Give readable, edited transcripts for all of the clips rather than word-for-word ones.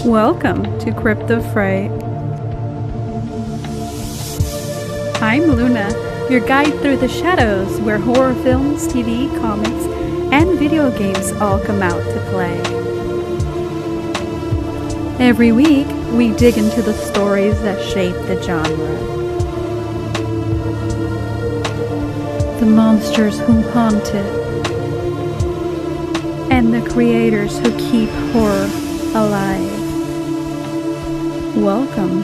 Welcome to Crypto Freight. I'm Luna, your guide through the shadows where horror films, TV, comics, and video games all come out to play. Every week, we dig into the stories that shape the genre. The monsters who haunt it, and the creators who keep horror alive. Welcome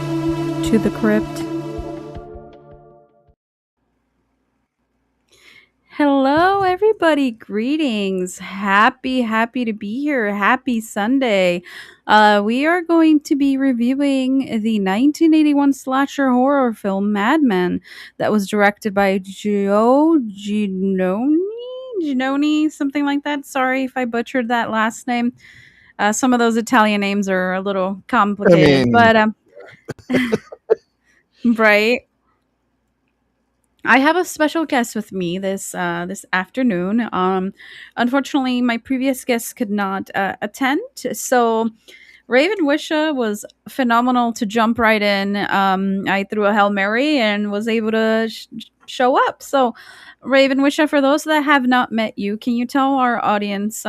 to the Crypt. Hello, everybody. Greetings. Happy to be here. Happy Sunday. We are going to be reviewing the 1981 slasher horror film Madman that was directed by Joe Ginoni, something like that. Sorry if I butchered that last name. Some of those Italian names are a little complicated, but right. I have a special guest with me this afternoon. Unfortunately, my previous guest could not attend, so Raven Wisha was phenomenal to jump right in. I threw a Hail Mary and was able to show up. So, Raven Wisha, for those that have not met you, can you tell our audience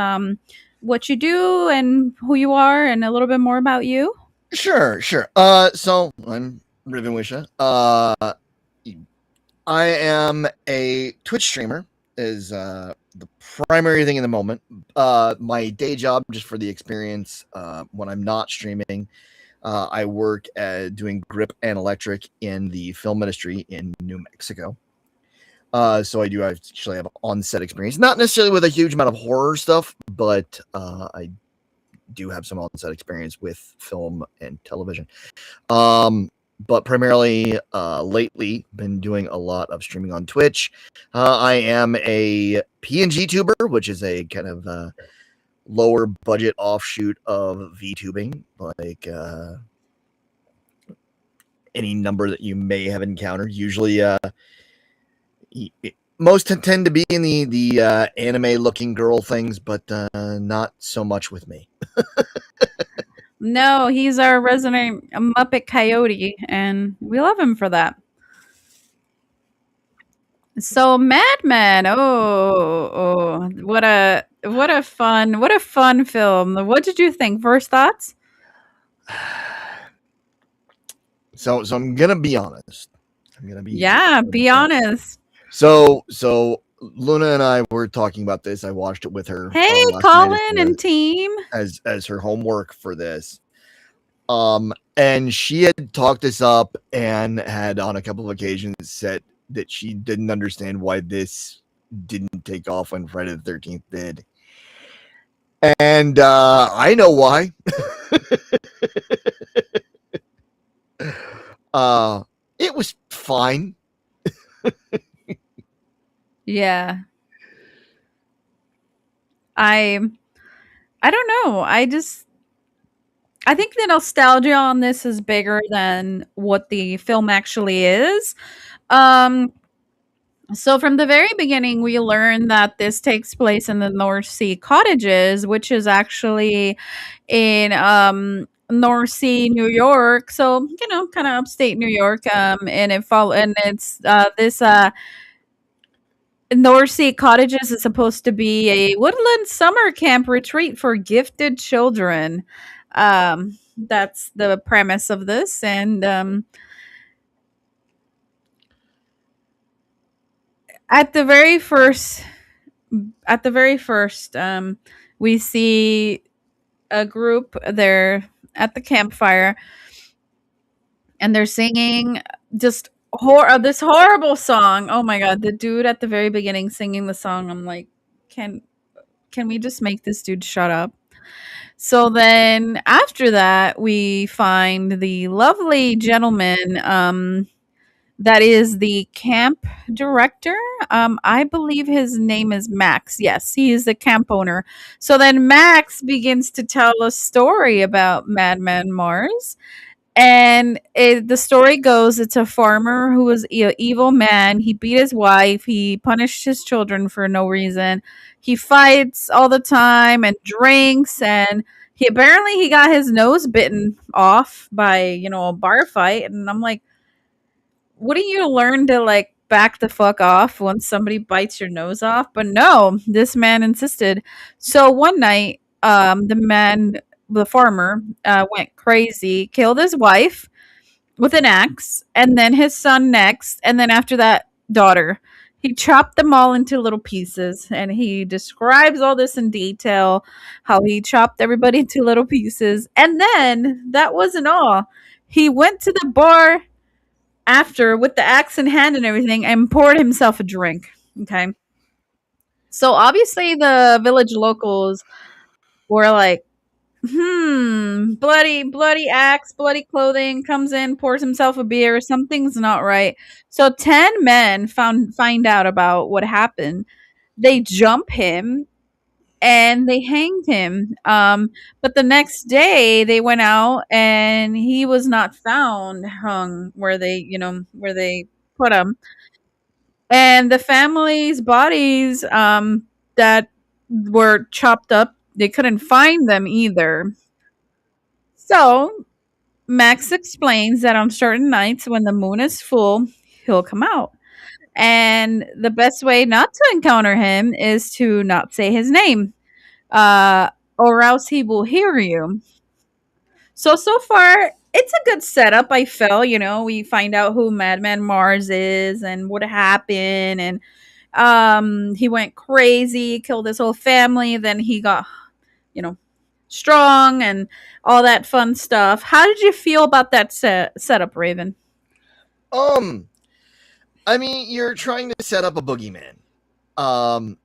what you do and who you are, and a little bit more about you? Sure. So I'm Raven Wisha. I am a Twitch streamer, is the primary thing in the moment. My day job, just for the experience, when I'm not streaming, I work at doing grip and electric in the film ministry in New Mexico. So I actually have on-set experience, not necessarily with a huge amount of horror stuff, but I do have some on-set experience with film and television. But primarily lately been doing a lot of streaming on Twitch. I am a PNG tuber, which is a kind of lower budget offshoot of VTubing, like any number that you may have encountered. Usually most tend to be in the anime looking girl things, but not so much with me. No, he's our resident Muppet Coyote, and we love him for that. So Madman, what a fun film. What did you think? First thoughts? So I'm gonna be honest. Be honest. So Luna and I were talking about this. I watched it with her. Hey, Colin and team. As her homework for this. And she had talked us up and had on a couple of occasions said that she didn't understand why this didn't take off when Friday the 13th did. And I know why. It was fine. Yeah. I don't know. I think the nostalgia on this is bigger than what the film actually is. So from the very beginning, we learn that this takes place in the North Sea cottages, which is actually in North Sea, New York. So kind of upstate New York. And it's this North Sea cottages is supposed to be a woodland summer camp retreat for gifted children. That's the premise of this, and at the very first, we see a group there at the campfire, and they're singing just this horrible song. Oh my god, the dude at the very beginning singing the song. I'm like, can we just make this dude shut up? So then after that, we find the lovely gentleman that is the camp director. I believe his name is Max. Yes, he is the camp owner. So then Max begins to tell a story about Madman Marz. And the story goes, it's a farmer who was an evil man. He beat his wife. He punished his children for no reason. He fights all the time and drinks, and He got his nose bitten off by, a bar fight, and I'm like, wouldn't you learn to like back the fuck off once somebody bites your nose off? But no, this man insisted. So one night, the farmer, went crazy, killed his wife with an axe, and then his son next, and then after that, daughter. He chopped them all into little pieces, and he describes all this in detail, how he chopped everybody into little pieces. And then that wasn't all. He went to the bar after with the axe in hand and everything and poured himself a drink. Okay. So obviously the village locals were like, bloody axe, bloody clothing, comes in, pours himself a beer, something's not right. So 10 men find out about what happened. They jump him and they hanged him. But the next day they went out and he was not found hung where they put him. And the family's bodies that were chopped up, they couldn't find them either. So Max explains that on certain nights when the moon is full, he'll come out. And the best way not to encounter him is to not say his name, or else he will hear you. So far, it's a good setup. I feel, we find out who Madman Marz is and what happened, and he went crazy, killed his whole family. Then he got, you know, strong and all that fun stuff. How did you feel about that setup, Raven? Um, I mean, you're trying to set up a boogeyman. Um,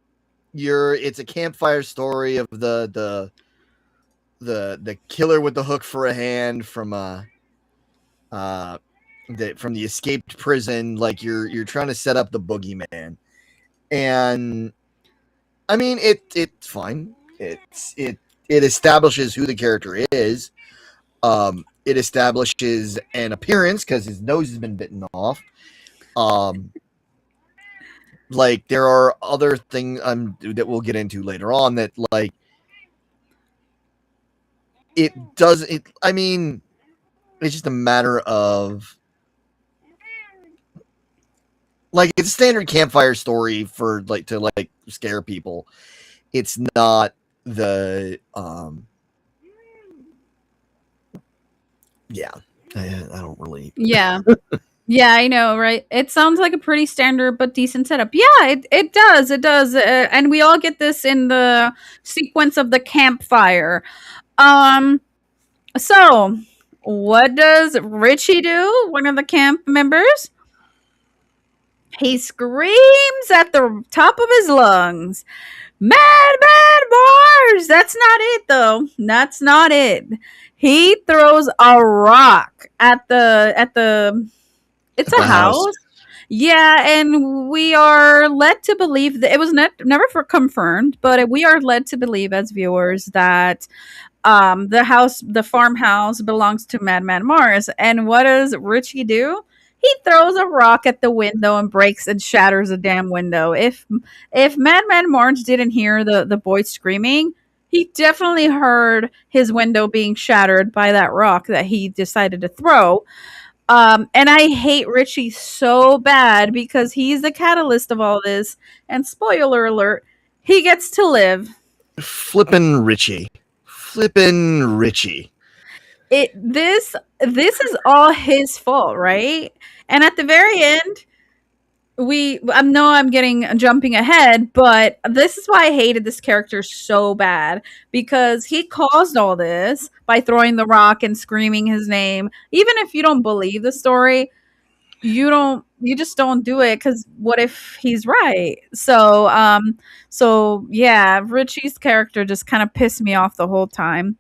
it's a campfire story of the killer with the hook for a hand from from the escaped prison. Like you're trying to set up the boogeyman, and I mean it's fine. It establishes who the character is. It establishes an appearance because his nose has been bitten off. Like there are other things that we'll get into later on that like it does it. I mean, it's just a matter of like it's a standard campfire story for like to like scare people. It's not the yeah. I don't really. Yeah. Yeah, I know, right? It sounds like a pretty standard but decent setup. Yeah, it does. It does. And we all get this in the sequence of the campfire. Um, so what does Richie do? One of the camp members? He screams at the top of his lungs, Madman Marz! That's not it, though. That's not it. He throws a rock at the it's a The house. house. Yeah, and we are led to believe that it was never confirmed, but we are led to believe as viewers that the farmhouse belongs to Madman Marz. And what does Richie do? He throws a rock at the window and breaks and shatters a damn window. If Madman Marz didn't hear the boy screaming, he definitely heard his window being shattered by that rock that he decided to throw. And I hate Richie so bad because he's the catalyst of all this. And spoiler alert, he gets to live. Flippin' Richie. Flippin' Richie. This is all his fault, right? And at the very end, I know I'm getting jumping ahead, but this is why I hated this character so bad because he caused all this by throwing the rock and screaming his name. Even if you don't believe the story, you just don't do it because what if he's right? So yeah, Richie's character just kind of pissed me off the whole time.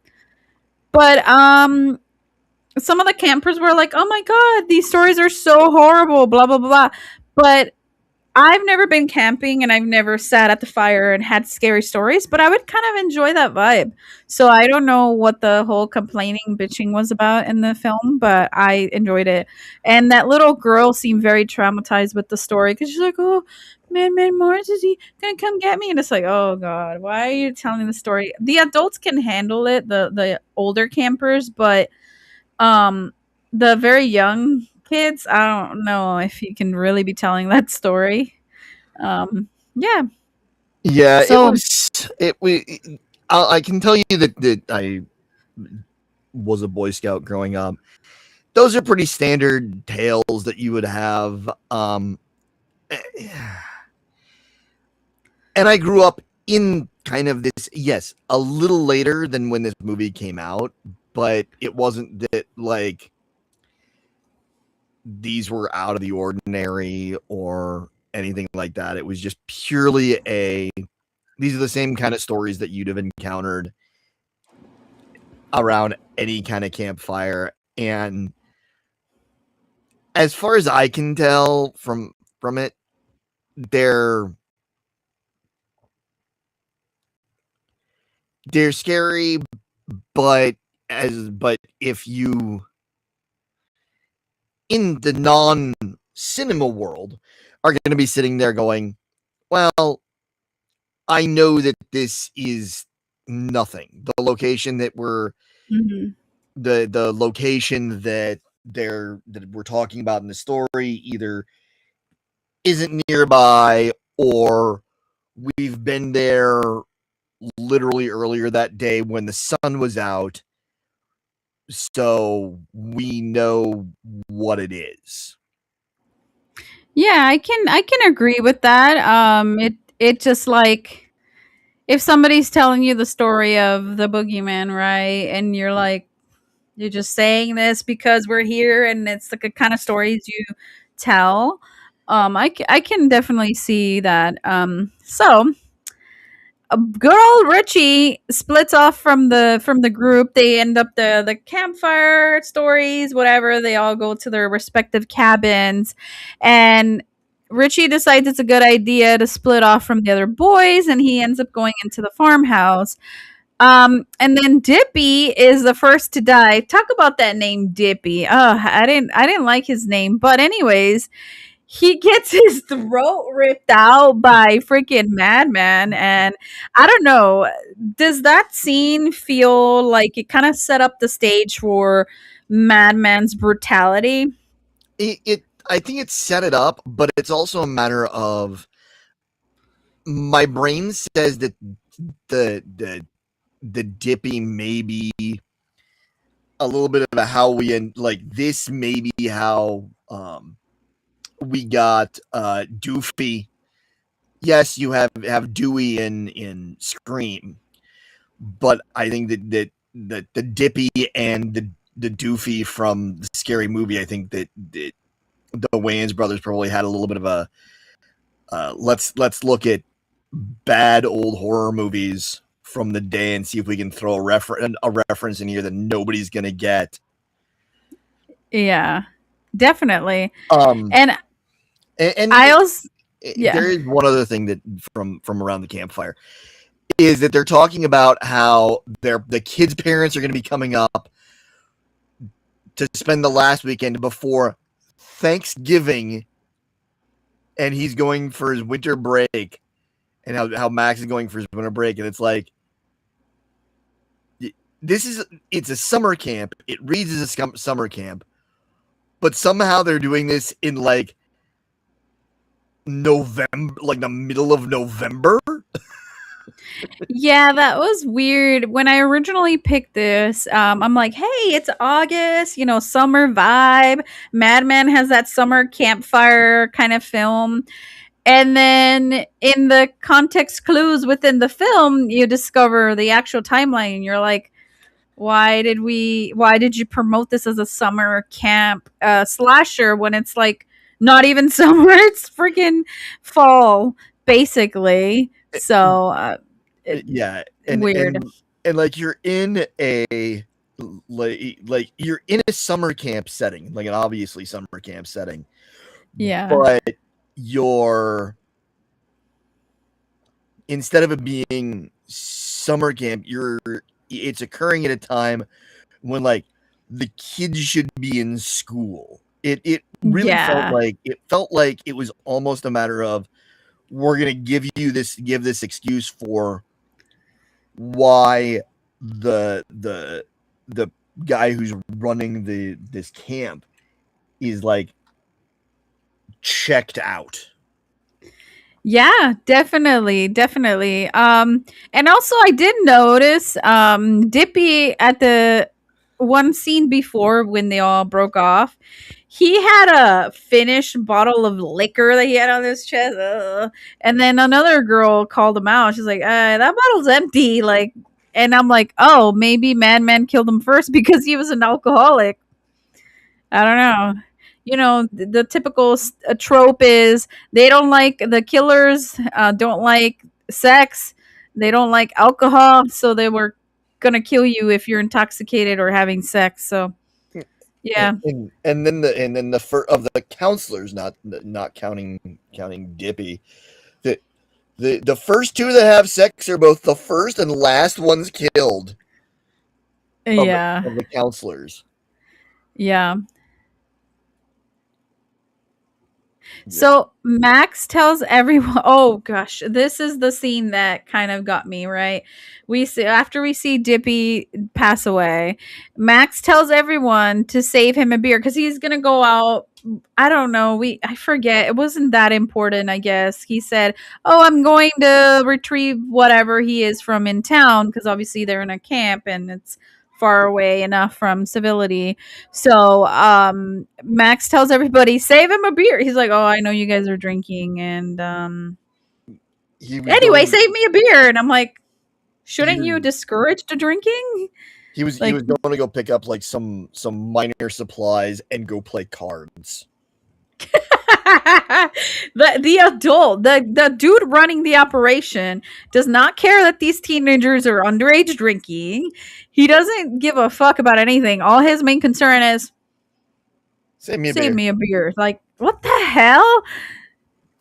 But some of the campers were like, "Oh my god, these stories are so horrible," blah blah blah. But I've never been camping and I've never sat at the fire and had scary stories, but I would kind of enjoy that vibe. So I don't know what the whole complaining, bitching was about in the film, but I enjoyed it. And that little girl seemed very traumatized with the story because she's like, "Oh, Madman Marz, is he gonna come get me?" And it's like, "Oh God, why are you telling the story?" The adults can handle it, the older campers, but um, the very young kids, I don't know if you can really be telling that story. Yeah. Yeah, it So, was. It we. I can tell you that I was a Boy Scout growing up. Those are pretty standard tales that you would have. And I grew up in kind of this, yes, a little later than when this movie came out, but it wasn't that like these were out of the ordinary or anything like that. It was just purely these are the same kind of stories that you'd have encountered around any kind of campfire. And as far as I can tell from it, they're they're scary, but if you in the non cinema world are going to be sitting there going, well, I know that this is nothing. The location that mhm. the location that we're talking about in the story either isn't nearby or we've been there literally earlier that day when the sun was out, so we know what it is. Yeah, I can agree with that. It just like if somebody's telling you the story of the boogeyman, right? And you're just saying this because we're here and it's like a kind of stories you tell. I can definitely see that. So good old Richie splits off from the group. They end up the campfire stories, whatever. They all go to their respective cabins, and Richie decides it's a good idea to split off from the other boys, and he ends up going into the farmhouse. And then Dippy is the first to die. Talk about that name, Dippy. Oh, I didn't like his name, but anyways, he gets his throat ripped out by freaking Madman. And I don't know, does that scene feel like it kind of set up the stage for Madman's brutality? It I think it set it up, but it's also a matter of my brain says that the the the Dippy may be a little bit of a how we end like this may be how we got Doofy. Yes, you have Dewey in Scream, but I think that the Dippy and the Doofy from the Scary Movie, I think that the Wayans brothers probably had a little bit of a let's look at bad old horror movies from the day and see if we can throw a reference in here that nobody's gonna get. Yeah, definitely. Um, And and I also, yeah. there is one other thing that from around the campfire is that they're talking about how the kids' parents are going to be coming up to spend the last weekend before Thanksgiving, and he's going for his winter break, and how Max is going for his winter break, and it's like it's a summer camp. It reads as a summer camp, but somehow they're doing this in like November, like the middle of November. Yeah, that was weird. When I originally picked this, I'm like, hey, it's August, summer vibe. Madman has that summer campfire kind of film. And then in the context clues within the film, you discover the actual timeline. And you're like, why did you promote this as a summer camp slasher when it's like not even summer, it's freaking fall, basically. So, it, Yeah, weird. and like you're in a like you're in a summer camp setting, like an obviously summer camp setting, Yeah. but you're, instead of it being summer camp, it's occurring at a time when like the kids should be in school. It really Yeah. felt like it was almost a matter of, we're gonna give this excuse for why the guy who's running this camp is like checked out. Yeah, definitely, definitely. And also I did notice Dippy at the one scene before when they all broke off, he had a finished bottle of liquor that he had on his chest. Ugh. And then another girl called him out. She's like, that bottle's empty. Like, and I'm like, oh, maybe Madman killed him first because he was an alcoholic. I don't know. You know, the typical trope is they don't like the killers, don't like sex, they don't like alcohol, so they were gonna kill you if you're intoxicated or having sex. So yeah, And then the of the counselors, not counting Dippy, the first two that have sex are both the first and last ones killed yeah, of the counselors. yeah. Yeah. So Max tells everyone, "Oh gosh, this is the scene that kind of got me, right? We see after we see Dippy pass away, Max tells everyone to save him a beer cuz he's going to go out. I don't know. I forget. It wasn't that important, I guess. He said, "Oh, I'm going to retrieve whatever he is from in town because obviously they're in a camp and it's far away enough from civility." So Max tells everybody, save him a beer. He's like, oh, I know you guys are drinking. And He was anyway, going save me a beer. And I'm like, he shouldn't you discourage the drinking? he Like, was going to go pick up like some minor supplies and go play cards. the adult, the dude running the operation does not care that these teenagers are underage drinking. He doesn't give a fuck about anything. All his main concern is save me a beer. Like, what the hell?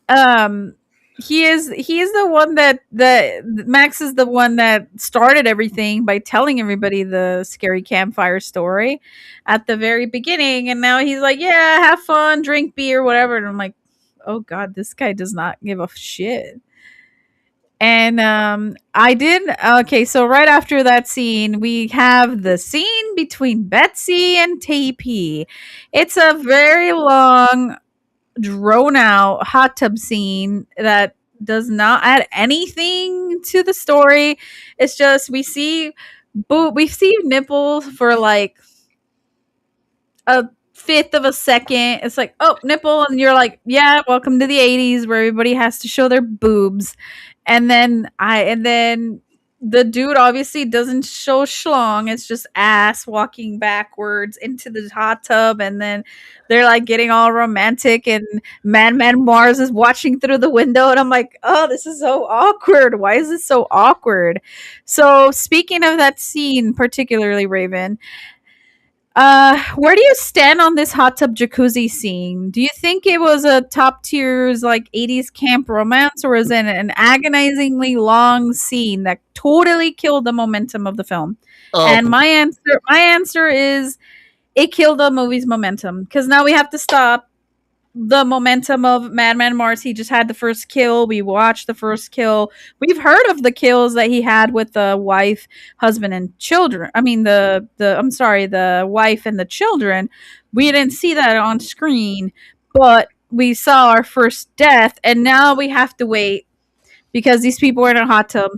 Um he is the one that Max is the one that started everything by telling everybody the scary campfire story at the very beginning, and now he's like, yeah, have fun, drink beer, whatever. And I'm like, oh god, this guy does not give a shit. And I did okay, so right after that scene, we have the scene between Betsy and TP. It's a very long, drawn out hot tub scene that does not add anything to the story. It's just we see nipples for like a fifth of a second. It's like, oh, nipple, and you're like, yeah, welcome to the 80s where everybody has to show their boobs. And then the dude obviously doesn't show schlong. It's just ass walking backwards into the hot tub, and then they're like getting all romantic, and Madman Marz is watching through the window, and I'm like, oh, this is so awkward. Why is this so awkward? So speaking of that scene, particularly Raven, where do you stand on this hot tub jacuzzi scene? Do you think it was a top tiers like 80s camp romance, or is it an agonizingly long scene that totally killed the momentum of the film? Um, And my answer is it killed the movie's momentum because now we have to stop the momentum of Madman Marz. He just had the first kill. We watched the first kill. We've heard of the kills that he had with the wife, husband, and children. I mean, the wife and the children. We didn't see that on screen, but we saw our first death, and now we have to wait because these people are in a hot tub.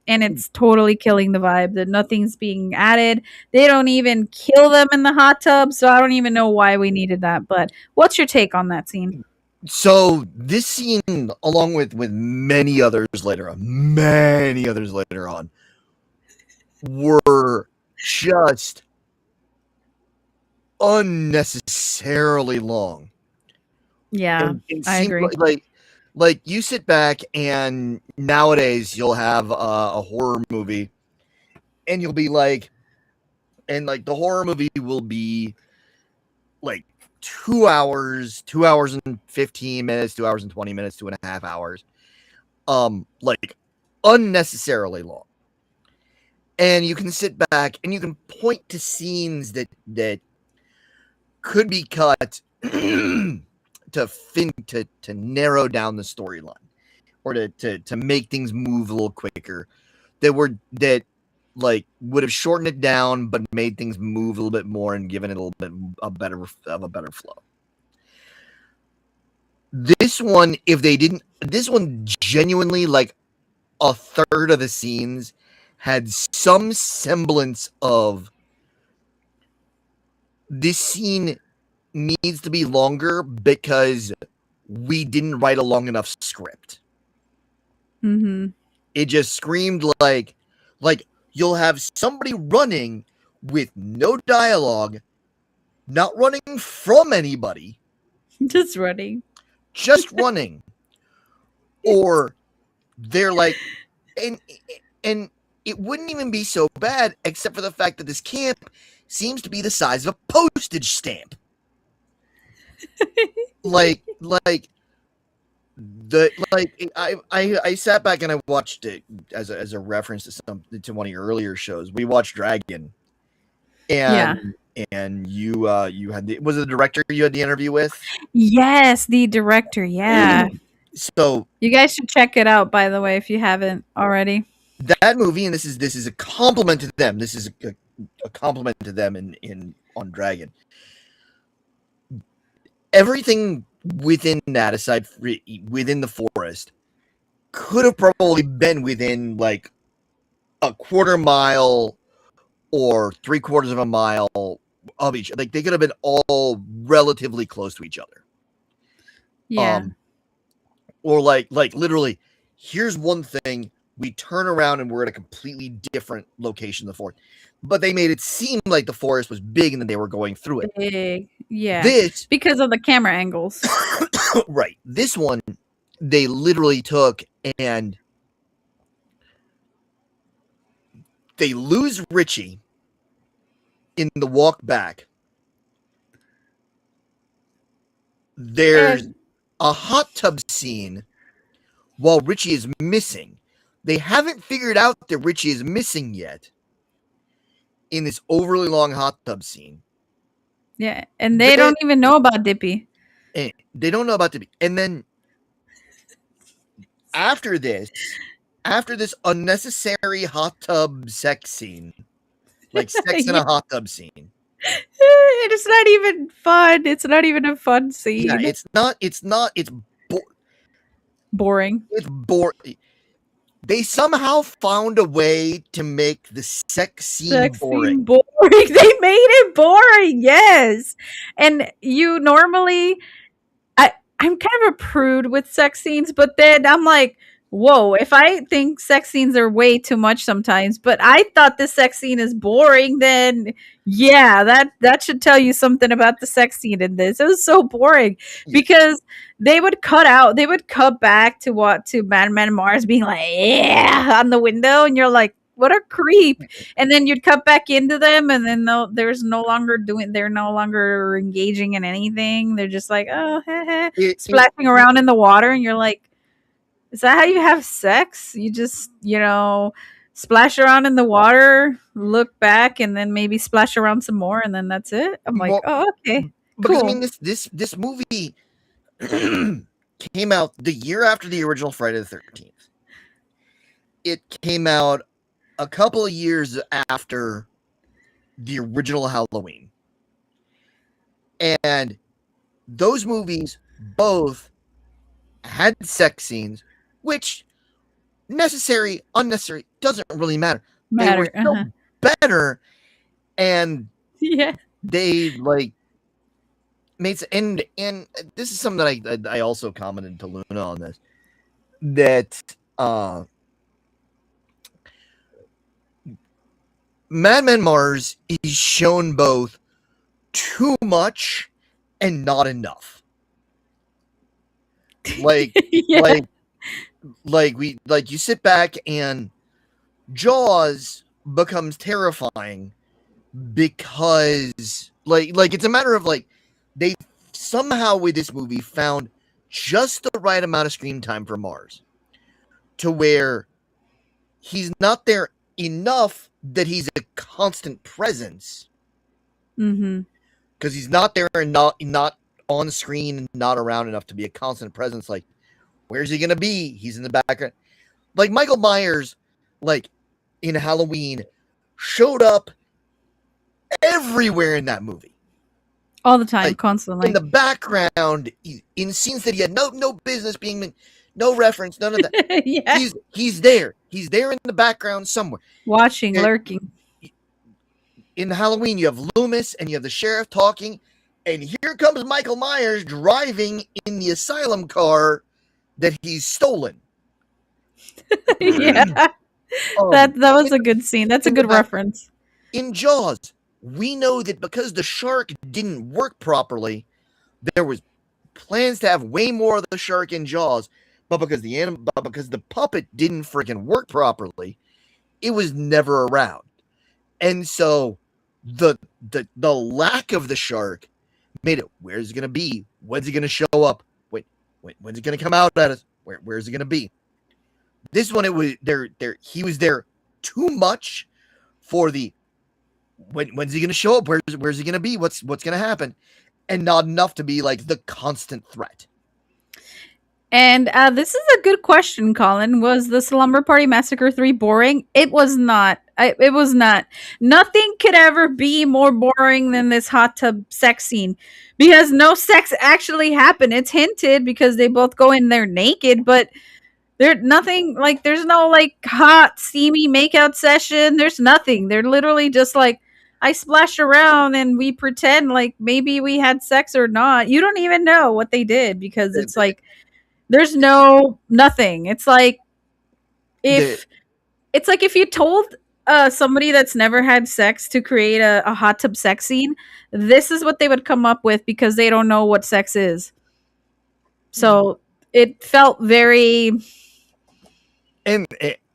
And it's totally killing the vibe. That nothing's being added. They don't even kill them in the hot tub, so I don't even know why we needed that. But what's your take on that scene? so this scene, along with many others later on, were just unnecessarily long. Yeah, And I seemed agree. like you sit back, and nowadays you'll have a horror movie, and you'll be like, and like the horror movie will be like 2 hours, 2 hours and 15 minutes, 2 hours and 20 minutes, 2.5 hours. Like unnecessarily long. And you can sit back and you can point to scenes that could be cut to narrow down the storyline, or to make things move a little quicker, that would have shortened it down but made things move a little bit more and given it a little bit of a better flow. This one genuinely, like a third of the scenes had some semblance of, this scene needs to be longer because we didn't write a long enough script. Mm-hmm. It just screamed like you'll have somebody running with no dialogue, not running from anybody, Just running. Or they're like, and it wouldn't even be so bad except for the fact that this camp seems to be the size of a postage stamp. I sat back and I watched it as a reference to one of your earlier shows. We watched Dragon, and you had was it the director you had the interview with? Yes, the director. Yeah. So you guys should check it out, by the way, if you haven't already. That movie, and this is a compliment to them. This is a compliment to them on Dragon. Everything within that, aside within the forest, could have probably been within like a quarter mile or 3/4 of a mile of each. Like they could have been all relatively close to each other. Yeah. Or like literally, here's one thing, we turn around and we're at a completely different location in the forest. But they made it seem like the forest was big and that they were going through it. Big. Yeah. This, because of the camera angles. right. This one, they literally took and they lose Richie in the walk back. There's a hot tub scene while Richie is missing. They haven't figured out that Richie is missing yet in this overly long hot tub scene. Yeah, and they don't even know about Dippy. They don't know about Dippy. And then after this unnecessary hot tub sex scene, like sex in a hot tub scene, it's not even fun. It's not even a fun scene. Yeah, it's not. It's boring. It's boring. They somehow found a way to make the sex scene boring. They made it boring, yes. And you normally, I'm kind of a prude with sex scenes, but then I'm like, whoa, if I think sex scenes are way too much sometimes, but I thought the sex scene is boring, then yeah, that should tell you something about the sex scene in this. It was so boring because they would cut back to Madman Marz being like, yeah, on the window, and you're like, what a creep. And then you'd cut back into them, and then they're no longer engaging in anything. They're just like, oh, splashing around in the water, and you're like, is that how you have sex? You just, splash around in the water, look back, and then maybe splash around some more, and then that's it? I'm like, oh, okay. Because cool. I mean, this movie came out the year after the original Friday the 13th. It came out a couple of years after the original Halloween. And those movies both had sex scenes, which necessary, unnecessary, doesn't really matter. They were still better, and they like made, and this is something that I also commented to Luna on this, that Madman Marz is shown both too much and not enough. Like you sit back and Jaws becomes terrifying because like it's a matter of like they somehow with this movie found just the right amount of screen time for Marz to where he's not there enough that he's a constant presence Mm-hmm. because he's not there and not on screen and not around enough to be a constant presence. Like, where's he gonna be? He's in the background. Like Michael Myers, like in Halloween, showed up everywhere in that movie. All the time, Like, constantly. in the background, in scenes that he had no business being in, no reference, none of that. Yeah. He's there. He's there in the background somewhere. Watching, And lurking. in Halloween, you have Loomis and you have the sheriff talking, and here comes Michael Myers driving in the asylum car that he's stolen. Yeah. That was a good scene. That's a good reference. In Jaws, we know that because the shark didn't work properly, there was plans to have way more of the shark in Jaws, but because the puppet didn't freaking work properly, it was never around. And so the lack of the shark made it, where's it gonna be? When's it gonna show up? When's it gonna come out at us? Where's it gonna be? This one, it was there. He was there too much for the when's he gonna show up? Where's he gonna be? What's gonna happen? And not enough to be like the constant threat. And this is a good question, Colin. Was the Slumber Party Massacre 3 boring? It was not. It was not. Nothing could ever be more boring than this hot tub sex scene because no sex actually happened. It's hinted because they both go in there naked, but there's nothing like there's no like hot steamy makeout session. There's nothing. They're literally just like I splash around and we pretend like maybe we had sex or not. You don't even know what they did because it's like there's nothing. It's like if you told somebody that's never had sex to create a hot tub sex scene, this is what they would come up with because they don't know what sex is. So it felt very and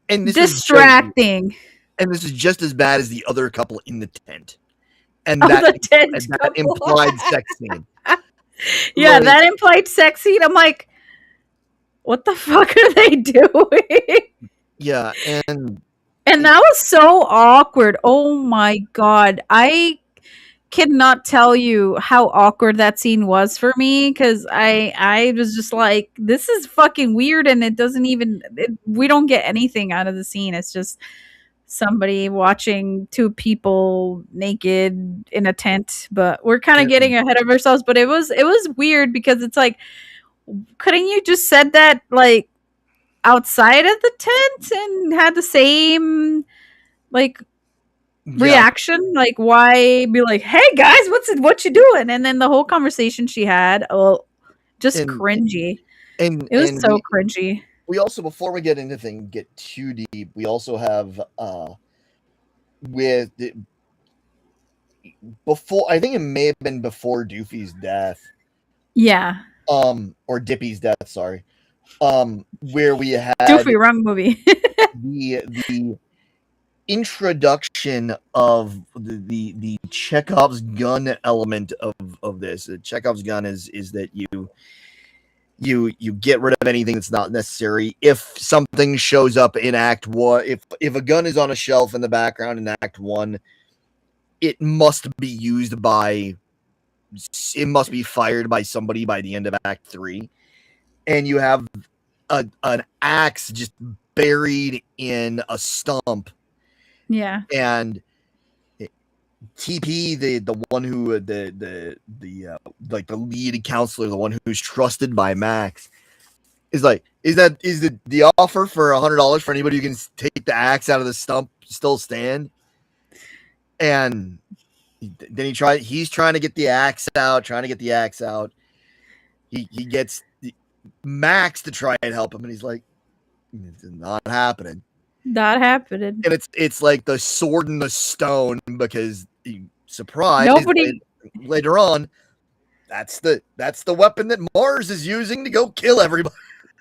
this distracting. And this is just as bad as the other couple in the tent. And that implied sex scene. Yeah, like, that implied sex scene. I'm like, what the fuck are they doing? Yeah, and that was so awkward. Oh my god. I cannot tell you how awkward that scene was for me because I was just like, this is fucking weird and it doesn't even we don't get anything out of the scene. It's just somebody watching two people naked in a tent, but we're kind of getting ahead of ourselves. But it was weird because it's like, couldn't you just said that like outside of the tent and had the same like reaction? Like, why be like, hey guys, what you doing? And then the whole conversation she had, just cringy. And it was so cringy. We also, before we get into things, get too deep, we also have with before, I think it may have been before Doofy's death. Yeah. Or Dippy's death, sorry. Where we had Doofy, wrong movie. the introduction of the Chekhov's gun element of this. Chekhov's gun is that you get rid of anything that's not necessary. If something shows up in Act 1, if a gun is on a shelf in the background in Act 1, it must be fired by somebody by the end of Act 3. And you have an axe just buried in a stump. Yeah. And TP, the one who the like the lead counselor, the one who's trusted by Max, is like, is the offer for $100 for anybody who can take the axe out of the stump still stand? And then he's trying to get the axe out. He gets Max to try and help him, and he's like, it's not happening. And it's like the sword and the stone, because surprise, later on, that's the weapon that Marz is using to go kill everybody.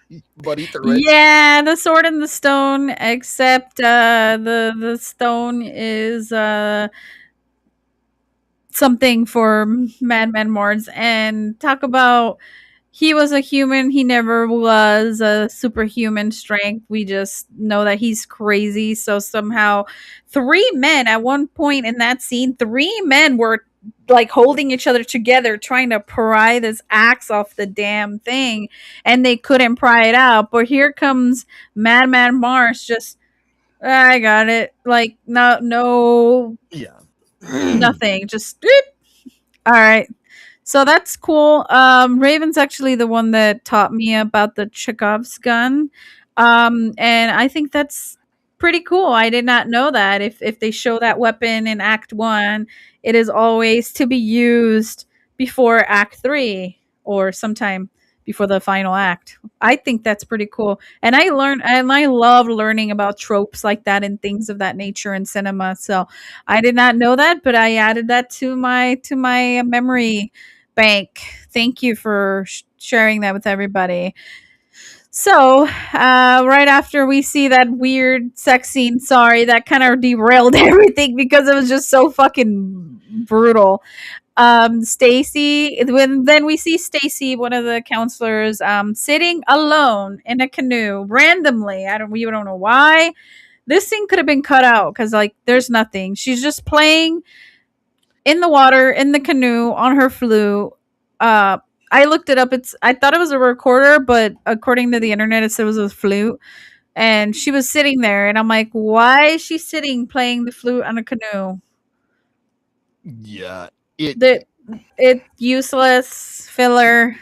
Yeah, the sword and the stone, except the stone is something for Madman Marz and talk about he was a human. He never was a superhuman strength. We just know that he's crazy. So somehow, three men at one point in that scene, three men were like holding each other together, trying to pry this axe off the damn thing, and they couldn't pry it out. But here comes Madman Marz, just I got it. Like no, Yeah. nothing. Just all right. So that's cool. Raven's actually the one that taught me about the Chekhov's gun. And I think that's pretty cool. I did not know that. If they show that weapon in Act 1, it is always to be used before Act 3 or sometime before the final act. I think that's pretty cool. And I love learning about tropes like that and things of that nature in cinema. So I did not know that, but I added that to my memory bank. Thank you for sharing that with everybody. So, right after we see that weird sex scene, sorry, that kind of derailed everything because it was just so fucking brutal. Stacy, when then we see Stacy, one of the counselors, sitting alone in a canoe randomly. We don't know why. This scene could have been cut out because like there's nothing. She's just playing in the water in the canoe on her flute. Uh, I looked it up. I thought it was a recorder, but according to the internet, it said it was a flute. And she was sitting there, and I'm like, why is she sitting playing the flute on a canoe? Yeah. It That it useless filler.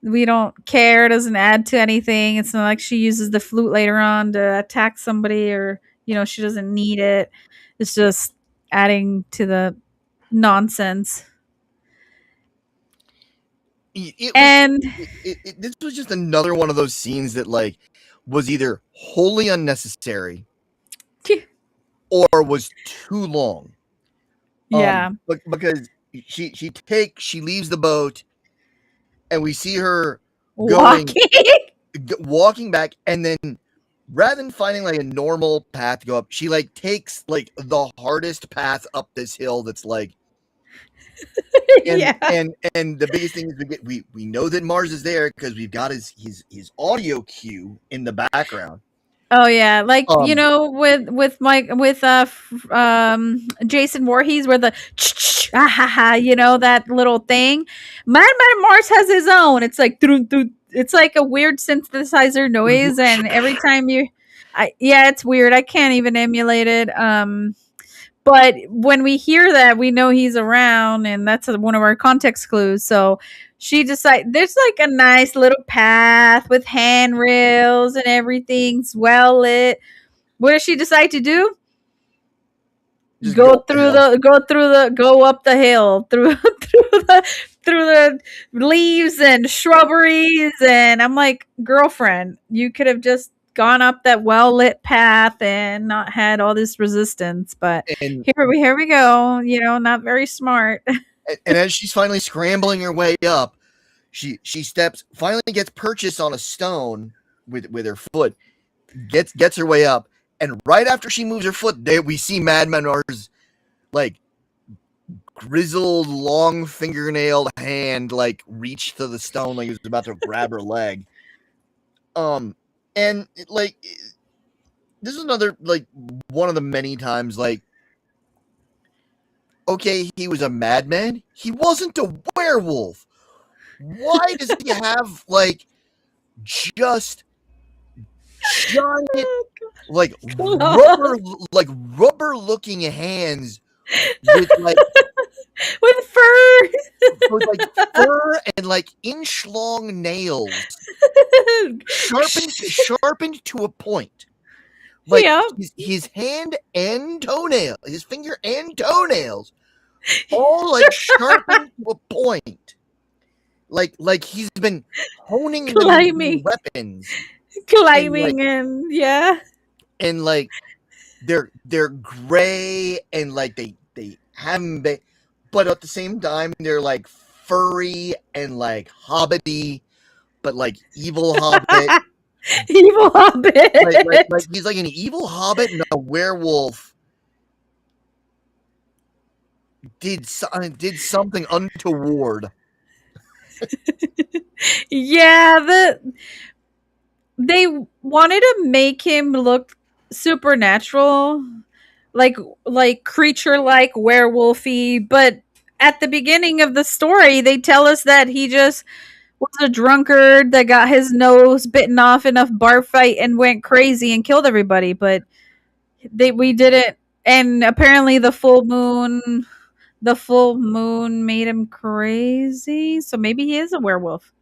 We don't care. It doesn't add to anything. It's not like she uses the flute later on to attack somebody, or she doesn't need it. It's just adding to the nonsense. it was And this was just another one of those scenes that like was either wholly unnecessary or was too long. yeah, Because she leaves the boat and we see her going walking. walking back, and then rather than finding like a normal path to go up, she like takes like the hardest path up this hill that's like Yeah. and the biggest thing is we know that Marz is there because we've got his audio cue in the background. Oh yeah, like Um with Mike with Jason Voorhees, where the that little thing. Madman Marz has his own. It's like it's like a weird synthesizer noise, and every time yeah, it's weird. I can't even emulate it. But when we hear that, we know he's around, and that's one of our context clues. So she decides there's like a nice little path with handrails and everything's well lit. What does she decide to do? just Go up the through hill. go up the hill through the leaves and shrubberies, and I'm like, girlfriend, you could have just gone up that well lit path and not had all this resistance. But And here we go. Not very smart. and as she's finally scrambling her way up, she finally gets purchased on a stone with her foot, gets her way up, and right after she moves her foot, we see Madman Marz like grizzled, long fingernailed hand like reach to the stone like he was about to grab her leg. And like this is another like one of the many times like, okay, he was a madman. He wasn't a werewolf. Why does he have like just giant like rubber looking hands with like With fur. fur and like inch long nails sharpened to a point. Like Yep. his hand and toenail, his finger and toenails, all like sharpened to a point. Like he's been honing the Climbing. weapons, Climbing and yeah. and like they're gray and like they haven't been, but at the same time they're like furry and like hobbity, but like evil hobbit. Evil hobbit. Like he's like an evil hobbit and a werewolf did something untoward. Yeah, they wanted to make him look supernatural, like creature like werewolfy, but at the beginning of the story they tell us that he just was a drunkard that got his nose bitten off in a bar fight and went crazy and killed everybody. But we didn't, and apparently the full moon made him crazy, so maybe he is a werewolf.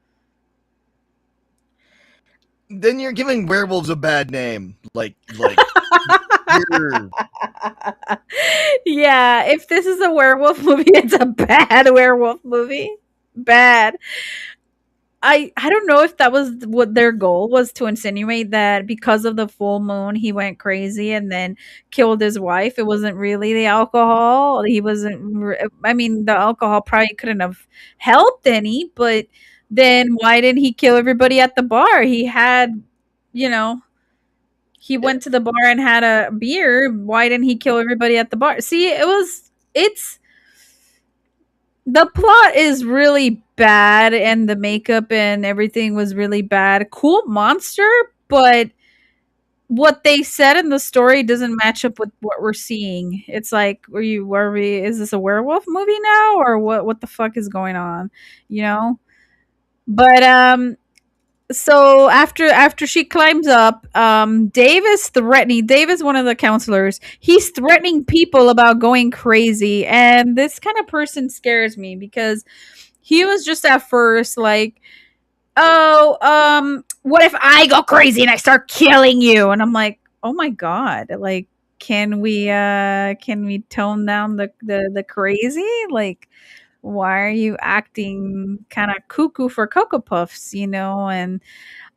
Then you're giving werewolves a bad name. You're Yeah, if this is a werewolf movie, it's a bad werewolf movie. Bad. I don't know if that was what their goal was, to insinuate that because of the full moon he went crazy and then killed his wife. It wasn't really the alcohol. He wasn't I mean, the alcohol probably couldn't have helped any, but then why didn't he kill everybody at the bar? He had, you know, he went to the bar and had a beer. Why didn't he kill everybody at the bar? See, it's the plot is really bad and the makeup and everything was really bad. Cool monster, but what they said in the story doesn't match up with what we're seeing. It's like, were we is this a werewolf movie now, or what the fuck is going on? You know? But so after she climbs up, Dave is one of the counselors. He's threatening people about going crazy, and this kind of person scares me because he was just at first like, oh, what if I go crazy and I start killing you? And I'm like, oh my god, like, can we tone down the crazy? Like, why are you acting kind of cuckoo for Cocoa Puffs, And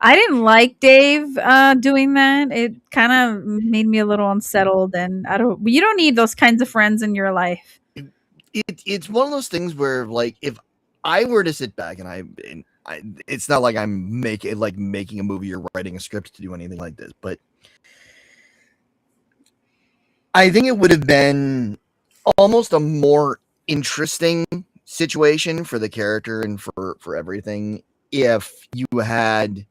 I didn't like Dave doing that. It kind of made me a little unsettled, and you don't need those kinds of friends in your life. it's one of those things where, like, if I were to sit back it's not like I'm making a movie or writing a script to do anything like this, but I think it would have been almost a more interesting situation for the character and for everything if you had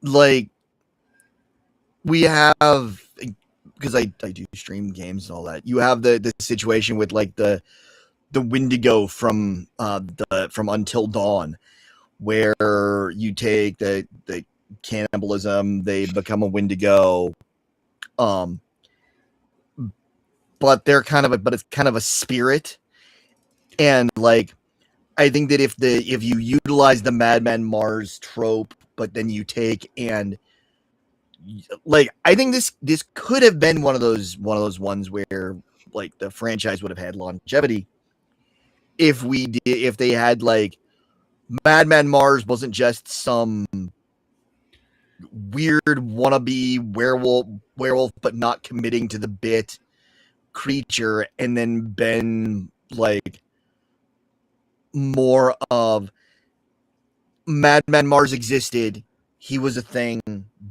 like we have, because I do stream games and all that. You have the situation with like the Wendigo from from Until Dawn, where you take the cannibalism, they become a Wendigo, but it's kind of a spirit, and like I think that if you utilize the Madman Marz trope, but then you take and like I think this could have been one of those ones where like the franchise would have had longevity if they had like Madman Marz wasn't just some weird wannabe werewolf but not committing to the bit creature, and then been like more of Madman Marz existed, he was a thing,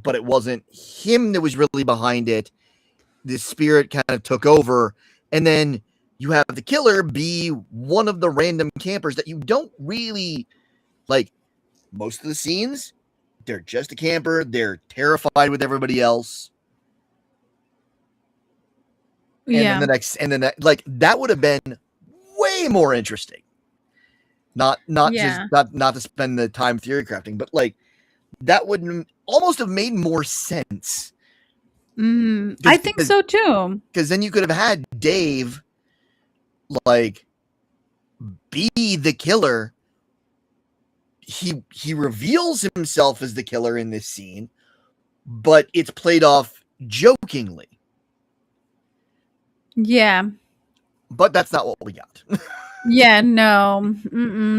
but it wasn't him that was really behind it. The spirit kind of took over, and then you have the killer be one of the random campers that you don't really like. Most of the scenes, they're just a camper. They're terrified with everybody else. Yeah. Like that would have been way more interesting. Not just Yeah. not to spend the time theory crafting, but like that would almost have made more sense. I think so too. Because then you could have had Dave like be the killer. He reveals himself as the killer in this scene, but it's played off jokingly. Yeah. But that's not what we got. Yeah, no.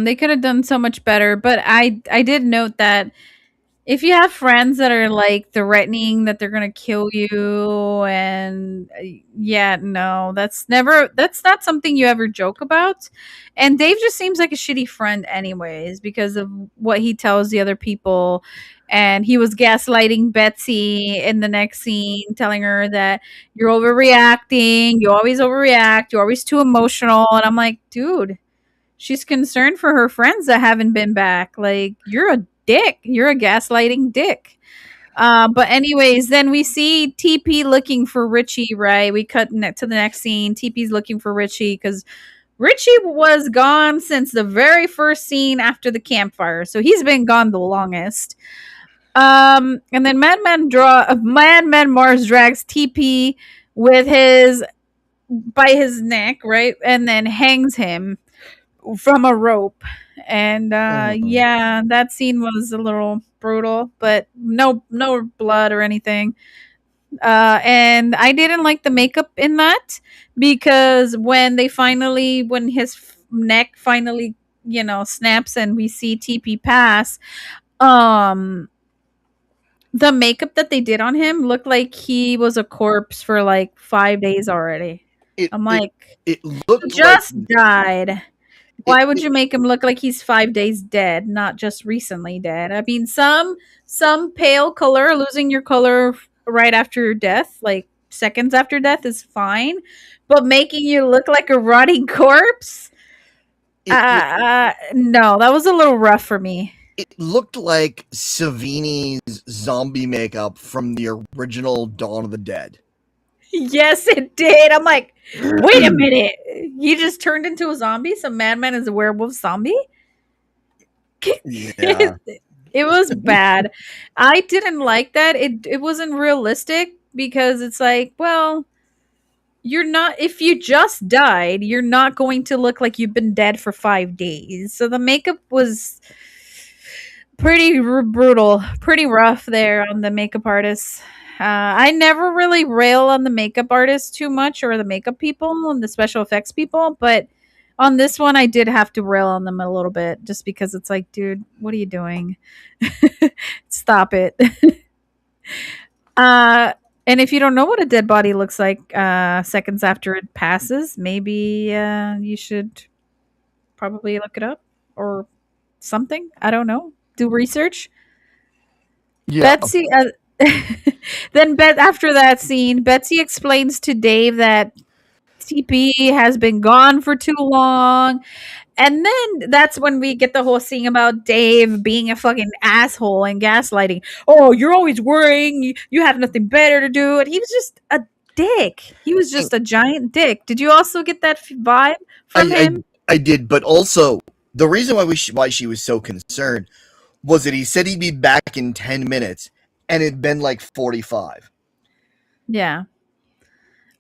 They could have done so much better, but I did note that if you have friends that are like threatening that they're going to kill you, and yeah, no, that's not something you ever joke about. And Dave just seems like a shitty friend anyways because of what he tells the other people. and he was gaslighting Betsy in the next scene, telling her that you're overreacting, you always overreact, you're always too emotional. And I'm like, dude, she's concerned for her friends that haven't been back. Like, you're a dick. You're a gaslighting dick. But anyways, then we see TP looking for Richie, right? We cut to the next scene. TP's looking for Richie because Richie was gone since the very first scene after the campfire. So he's been gone the longest. And then Madman Marz drags TP with his by his neck, right? And then hangs him from a rope. And Mhm. yeah, that scene was a little brutal, but no blood or anything. And I didn't like the makeup in that because when his neck finally, snaps and we see TP pass, um the makeup that they did on him looked like he was a corpse for like 5 days already. It I'm it like, it he looked like just died. it, Why would it you make him look like he's 5 days dead, not just recently dead? I mean, some pale color, losing your color right after your death, like seconds after death, is fine, but making you look like a rotting corpse, it no, that was a little rough for me. it looked like Savini's zombie makeup from the original Dawn of the Dead. Yes, it did. I'm like, wait a minute, he just turned into a zombie. So Madman is a werewolf zombie. Yeah. It was bad. I didn't like that. It wasn't realistic because it's like, well, you're not if you just died, you're not going to look like you've been dead for 5 days. So the makeup was pretty brutal, pretty rough there on the makeup artists. I never really rail on the makeup artists too much or the makeup people and the special effects people, but on this one I did have to rail on them a little bit just because it's like, dude, what are you doing? Stop it. uh and if you don't know what a dead body looks like seconds after it passes, maybe you should probably look it up or something. I don't know. Do research. Yeah. Betsy then after that scene, Betsy explains to Dave that TP has been gone for too long. And then that's when we get the whole scene about Dave being a fucking asshole and gaslighting. Oh, you're always worrying. You have nothing better to do. And he was just a dick. He was just a giant dick. Did you also get that vibe from I him? I did, but also the reason why she was so concerned was that he said he'd be back in 10 minutes, and it'd been like 45. Yeah.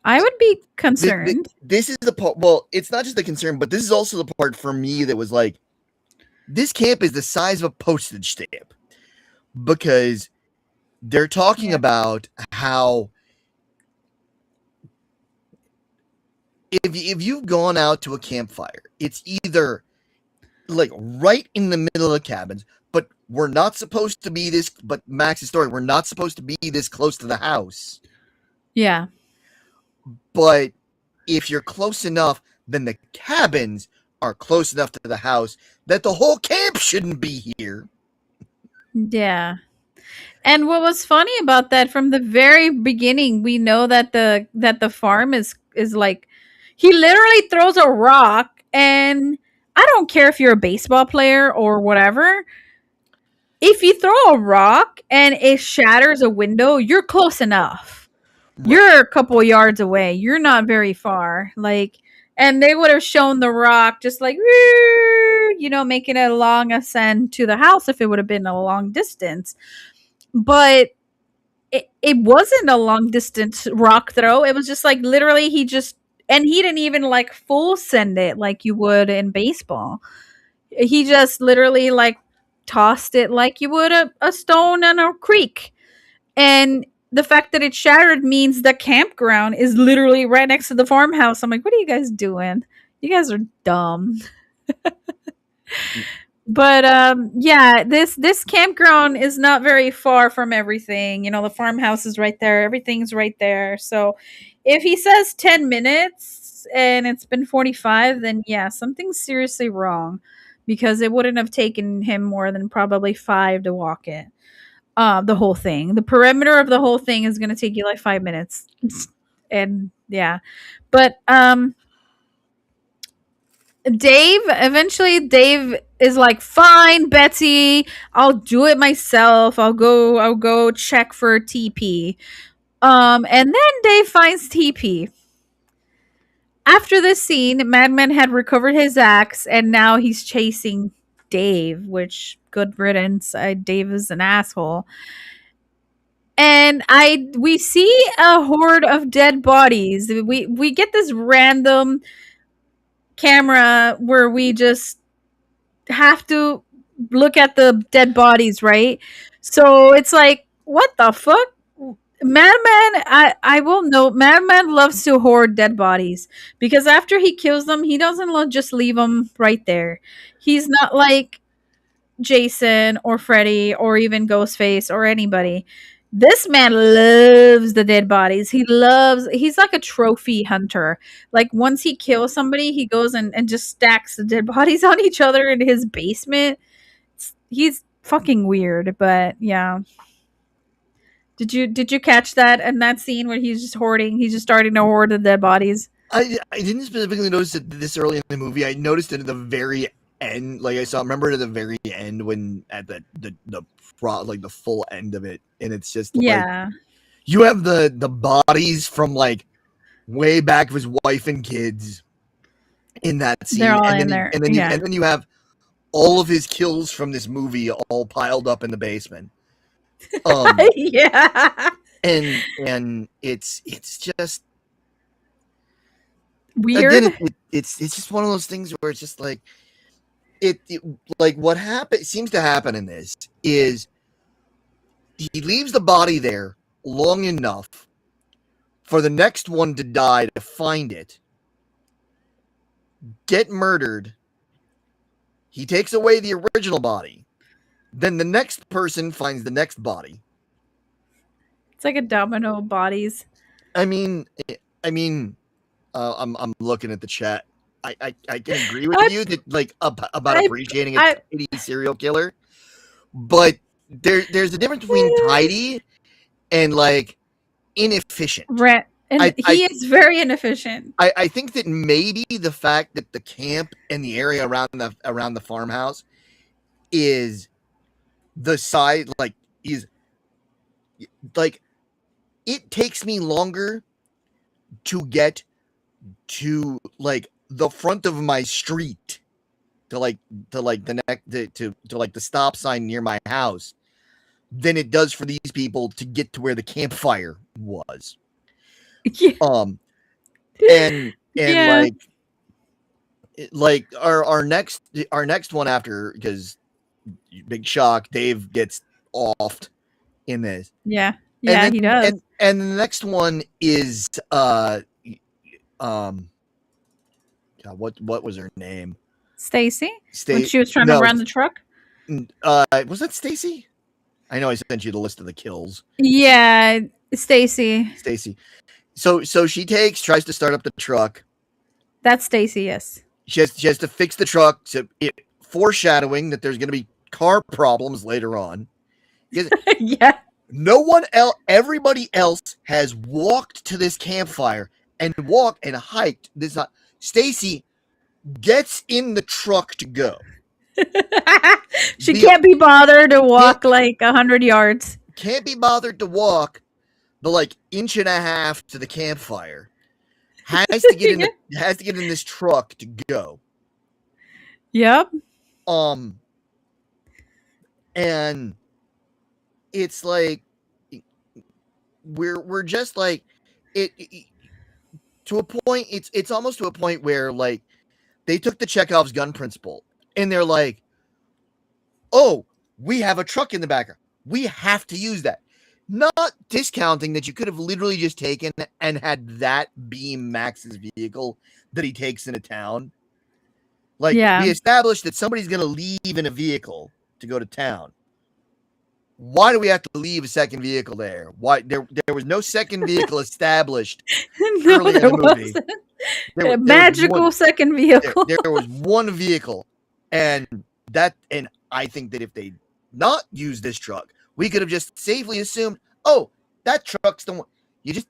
I would be concerned. This is the part. Well, it's not just the concern, but this is also the part for me that was like, this camp is the size of a postage stamp because they're talking Yeah. about how if you've gone out to a campfire, it's either like right in the middle of the cabins, but we're not supposed to be this. But Max's story, we're not supposed to be this close to the house. Yeah. But if you're close enough, then the cabins are close enough to the house that the whole camp shouldn't be here. Yeah. And what was funny about that from the very beginning, we know that the farm is like he literally throws a rock and I don't care if you're a baseball player or whatever. If you throw a rock and it shatters a window, you're close enough. Right. You're a couple yards away. You're not very far. Like, and they would have shown the rock just like, making a long ascent to the house if it would have been a long distance. But it wasn't a long distance rock throw. It was just like literally and he didn't even like full send it like you would in baseball. He just literally like tossed it like you would a stone in a creek. And the fact that it shattered means the campground is literally right next to the farmhouse. I'm like, what are you guys doing? You guys are dumb. But yeah, this campground is not very far from everything. The farmhouse is right there. Everything's right there. So if he says 10 minutes and it's been 45, then yeah, something's seriously wrong because it wouldn't have taken him more than probably 5 to walk it. the whole thing. The perimeter of the whole thing is going to take you like 5 minutes. And yeah. But Dave is like, "Fine, Betsy, I'll do it myself. I'll go check for TP." And then Dave finds TP. After this scene, Madman had recovered his axe and now he's chasing Dave, which good riddance. Dave is an asshole. And we see a horde of dead bodies. We get this random camera where we just have to look at the dead bodies, right? So it's like, what the fuck? Madman, I will note, Madman loves to hoard dead bodies because after he kills them, he doesn't just leave them right there. He's not like Jason or Freddy or even Ghostface or anybody. This man loves the dead bodies. He's like a trophy hunter. Like once he kills somebody, he goes and just stacks the dead bodies on each other in his basement. He's fucking weird, but yeah. Did you catch that in that scene where he's just hoarding? He's just starting to hoard the dead bodies. I didn't specifically notice it this early in the movie. I noticed it at the very end. Like remember at the very end when at the full end of it, and it's just like, Yeah, you have the bodies from like way back of his wife and kids in that scene, they're all and in then there. and then you have all of his kills from this movie all piled up in the basement. Yeah, and it's just weird. again, it's just one of those things where it's just like it like what seems to happen in this is he leaves the body there long enough for the next one to die to find it, get murdered. He takes away the original body. Then the next person finds the next body. It's like a domino of bodies. I'm looking at the chat. I can agree with you that like about appreciating a tidy serial killer, but there's a difference between tidy and like inefficient. And he is very inefficient. I think that maybe the fact that the camp and the area around the farmhouse is the side is like it takes me longer to get to like the front of my street to the stop sign near my house than it does for these people to get to where the campfire was. Yeah. And yeah. like our next one after, because big shock, Dave gets offed in this. Yeah. Yeah, then, he does. And the next one is God, what was her name? Stacy? When she was trying to run the truck? Was that Stacy? I know I sent you the list of the kills. Yeah, Stacy. So she tries to start up the truck. That's Stacy, yes. She has to fix the truck, foreshadowing that there's going to be car problems later on. Yeah. No one else, everybody else has walked to this campfire and hiked this. Stacy gets in the truck to go. She can't be bothered to walk like 100 yards. Can't be bothered to walk the like inch and a half to the campfire. Has to get in this truck to go. Yep. And it's like we're just like it to a point. It's almost to a point where like they took the Chekhov's gun principle and they're like, oh, we have a truck in the background, we have to use that. Not discounting that you could have literally just taken and had that be Max's vehicle that he takes into town. Like, we established that somebody's going to leave in a vehicle to go to town. Why do we have to leave a second vehicle there? Why there was no second vehicle established early in the movie. A magical second vehicle. There was one vehicle, and I think that if they not used this truck, we could have just safely assumed, oh, that truck's the one. You just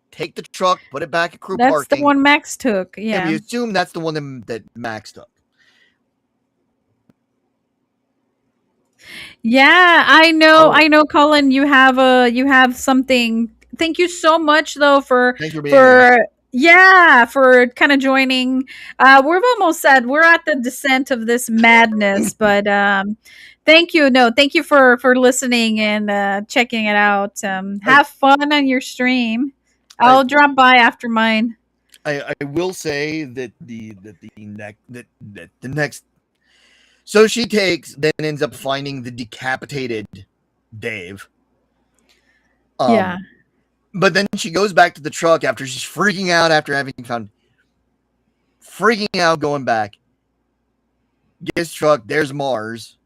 take the truck, put it back at crew That's the parking, one Max took. and Yeah. we assume that's the one that Max took. Yeah, I know. Oh. I know, Colin, you have something. Thank you so much though Thanks for being here. for kind of joining. We've almost said we're at the descent of this madness, but thank you. No, thank you for listening and checking it out. Have fun on your stream. I'll drop by after mine. I will say that the next. So she then ends up finding the decapitated Dave. Yeah. But then she goes back to the truck after she's freaking out after having found. Freaking out, going back. Gets truck, there's Marz.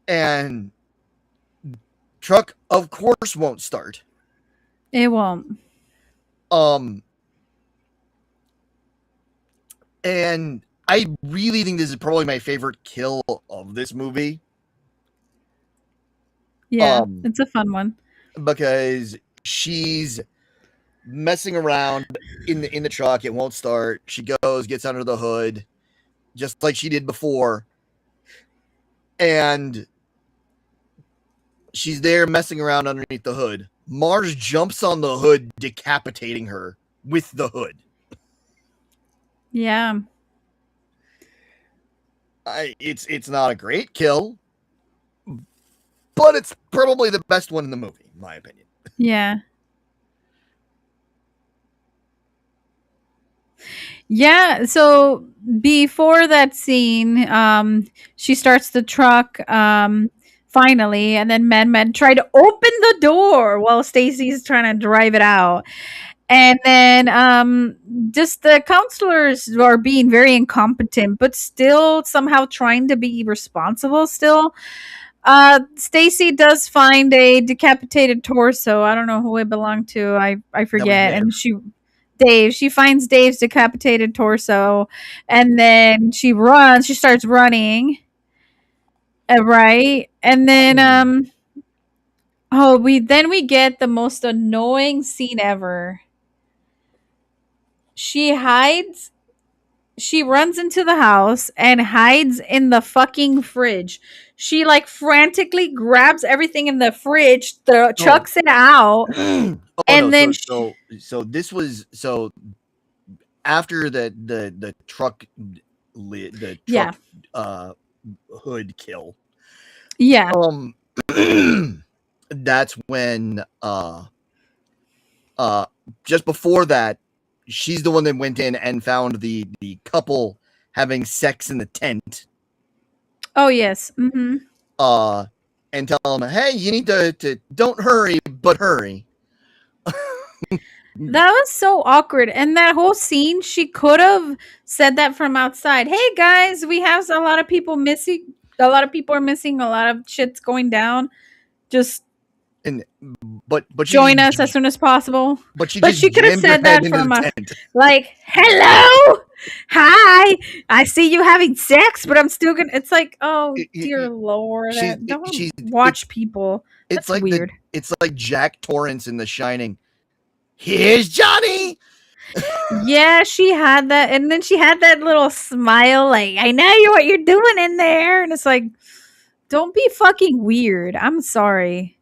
And truck, of course, won't start. It won't. And I really think this is probably my favorite kill of this movie. Yeah, it's a fun one. Because she's messing around in the truck, it won't start. She goes, gets under the hood, just like she did before. And she's there messing around underneath the hood. Marz jumps on the hood, decapitating her with the hood. Yeah. It's not a great kill, but it's probably the best one in the movie, in my opinion. Yeah. Yeah, so before that scene, she starts the truck finally, and then Madman tried to open the door while Stacy's trying to drive it out. And then just the counselors are being very incompetent, but still somehow trying to be responsible still. Stacy does find a decapitated torso. I don't know who it belonged to. I forget. And she finds Dave's decapitated torso, and then she starts running. Right? And then we get the most annoying scene ever. She runs into the house and hides in the fucking fridge. She like frantically grabs everything in the fridge, chucks it out, then so this was after the truck hood kill. Yeah. That's when just before that, she's the one that went in and found the couple having sex in the tent. Oh yes. Mm-hmm. And tell them, hey, you need to don't hurry, but hurry. That was so awkward. And that whole scene, she could have said that from outside. Hey guys, we have a lot of people missing. A lot of people are missing. A lot of shit's going down. Just but join us as soon as possible. But she could have said that from like, hello, hi, I see you having sex, but I'm still gonna. It's like, oh dear Lord, don't watch people. That's like weird. It's like Jack Torrance in The Shining. Here's Johnny. Yeah, she had that, and then she had that little smile, like, I know what you're doing in there, and it's like, don't be fucking weird. I'm sorry.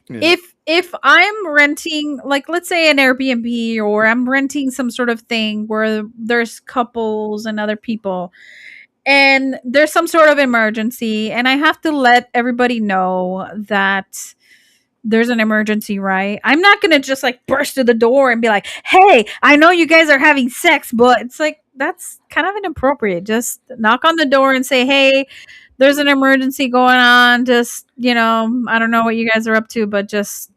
Yeah. If I'm renting, like, let's say an Airbnb, or I'm renting some sort of thing where there's couples and other people, and there's some sort of emergency, and I have to let everybody know that there's an emergency, right? I'm not going to just like burst through the door and be like, hey, I know you guys are having sex, but it's like, that's kind of inappropriate. Just knock on the door and say, hey, there's an emergency going on. Just, I don't know what you guys are up to, but just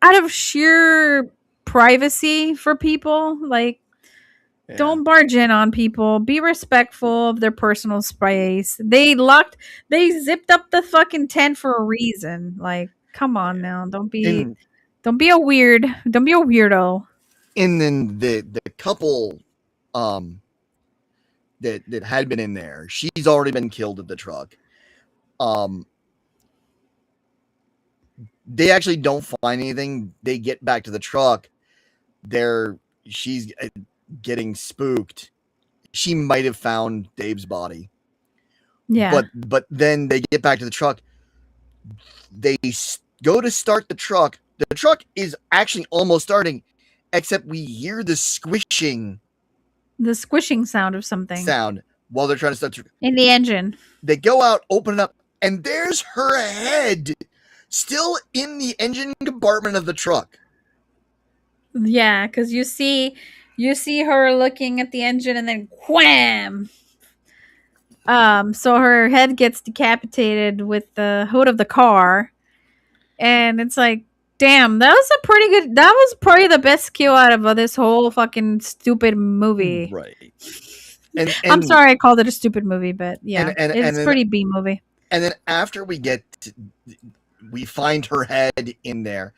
out of sheer privacy for people, like, yeah. Don't barge in on people. Be respectful of their personal space. They zipped up the fucking tent for a reason. Like, come on now. Don't be a weirdo. And then the couple that had been in there, she's already been killed at the truck. Um, they actually don't find anything. They get back to the truck. She's getting spooked. She might have found Dave's body, Yeah. but then they get back to the truck. They go to start the truck. The truck is actually almost starting, except we hear the squishing The squishing sound of something sound while they're trying to start. in the engine. They go out, open it up, and there's her head still in the engine compartment of the truck. Yeah, because you see her looking at the engine and then wham. So her head gets decapitated with the hood of the car, and it's like, damn, that was a pretty good. That was probably the best kill out of this whole fucking stupid movie. Right. And I'm sorry I called it a stupid movie, but yeah, and it's then, pretty B movie. And then after we find her head in there,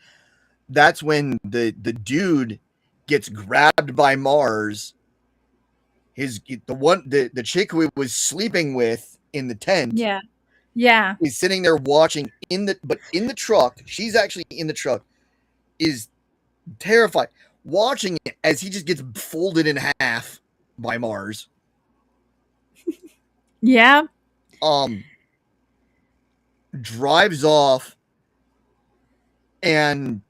that's when the dude gets grabbed by Marz. The chick who he was sleeping with in the tent. Yeah. Yeah. Is sitting there watching in the truck. She's actually in the truck. Is terrified watching it as he just gets folded in half by Marz. Yeah. Drives off, and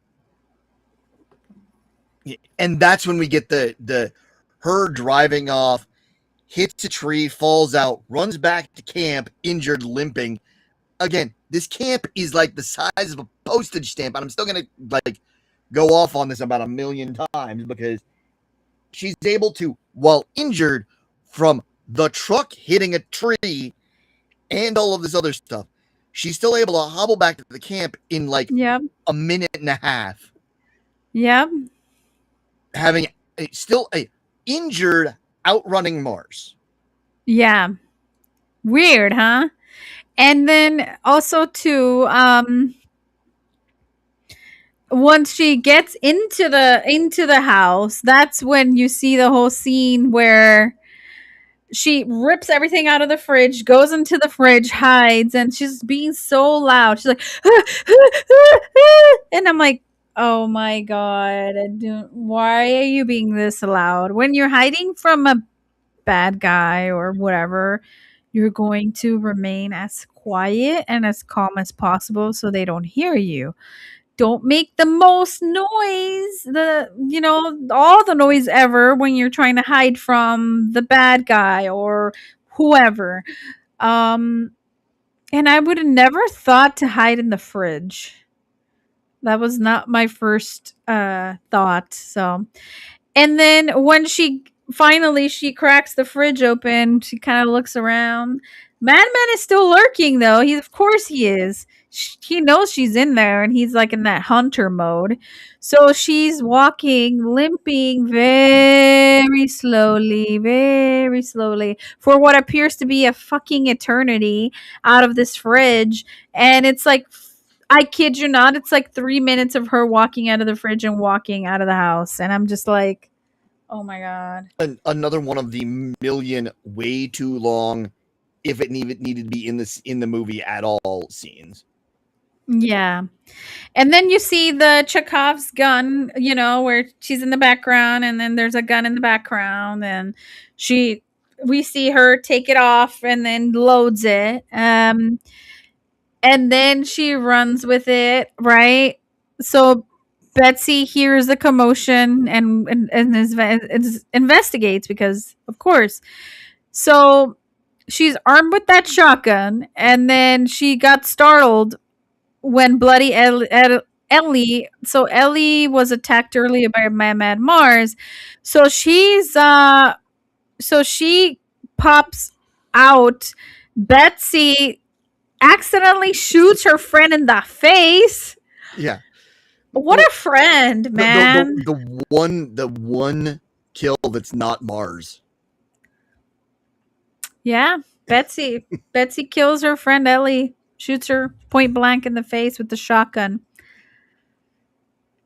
that's when we get the her driving off, hits a tree, falls out, runs back to camp, injured, limping. Again, this camp is like the size of a postage stamp, and I'm still gonna like go off on this about 1,000,000 times because she's able to, while injured from the truck hitting a tree and all of this other stuff, she's still able to hobble back to the camp in like a minute and a half. Yep. Having still a injured outrunning Marz. Yeah. Weird, huh? And then also too, once she gets into the house, that's when you see the whole scene where she rips everything out of the fridge, goes into the fridge, hides, and she's being so loud. She's like, and I'm like, oh my god, why are you being this loud when you're hiding from a bad guy or whatever? You're going to remain as quiet and as calm as possible so they don't hear you. Don't make the most noise, all the noise ever when you're trying to hide from the bad guy or whoever. And I would have never thought to hide in the fridge. That was not my first thought. So, and then when she cracks the fridge open, she kind of looks around. Madman is still lurking though. Of course he is. He knows she's in there and he's like in that hunter mode. So she's walking, limping very slowly for what appears to be a fucking eternity out of this fridge. And it's like, I kid you not, it's like 3 minutes of her walking out of the fridge and walking out of the house. And I'm just like, oh my god. Another one of the million way too long, if it needed to be in the movie at all scenes. Yeah. And then you see the Chekhov's gun, where she's in the background and then there's a gun in the background and we see her take it off and then loads it. And then she runs with it, right? So Betsy hears the commotion and investigates because, of course. So she's armed with that shotgun, and then she got startled when Bloody Ellie. So Ellie was attacked earlier by Madman Marz. So she pops out. Betsy accidentally shoots her friend in the face. Yeah. What a friend, man. The one kill that's not Marz. Yeah, Betsy kills her friend Ellie, shoots her point blank in the face with the shotgun.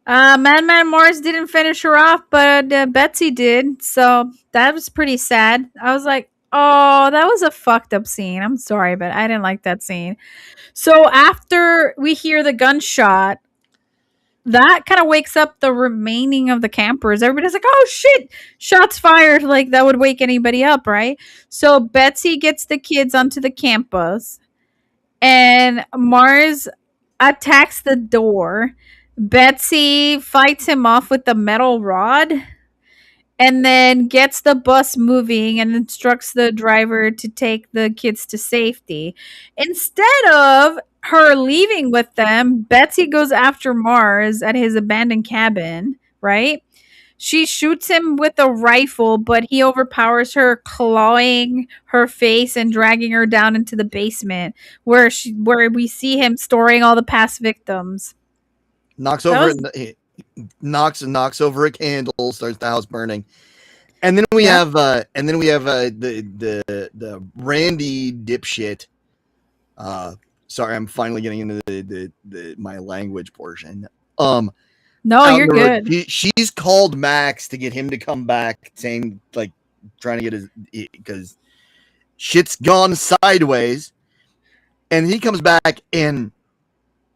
Madman Marz didn't finish her off, but Betsy did, so that was pretty sad. I was like, Oh, that was a fucked up scene. I'm sorry, but I didn't like that scene. So after we hear the gunshot, that kind of wakes up the remaining of the campers. Everybody's like, "Oh shit, shots fired!" Like that would wake anybody up, right? So Betsy gets the kids onto the campus, and Mars attacks the door. Betsy fights him off with the metal rod and then gets the bus moving and instructs the driver to take the kids to safety. Instead of her leaving with them, Betsy goes after Mars at his abandoned cabin, right? She shoots him with a rifle, but he overpowers her, clawing her face and dragging her down into the basement where we see him storing all the past victims. Knocks That over was it. Knocks over a candle, starts the house burning. And then we yeah. have the Randy dipshit. Sorry, I'm finally getting into the my language portion. No, Out in you're the road, good. she's called Max to get him to come back, saying like trying to get his because shit's gone sideways, and he comes back and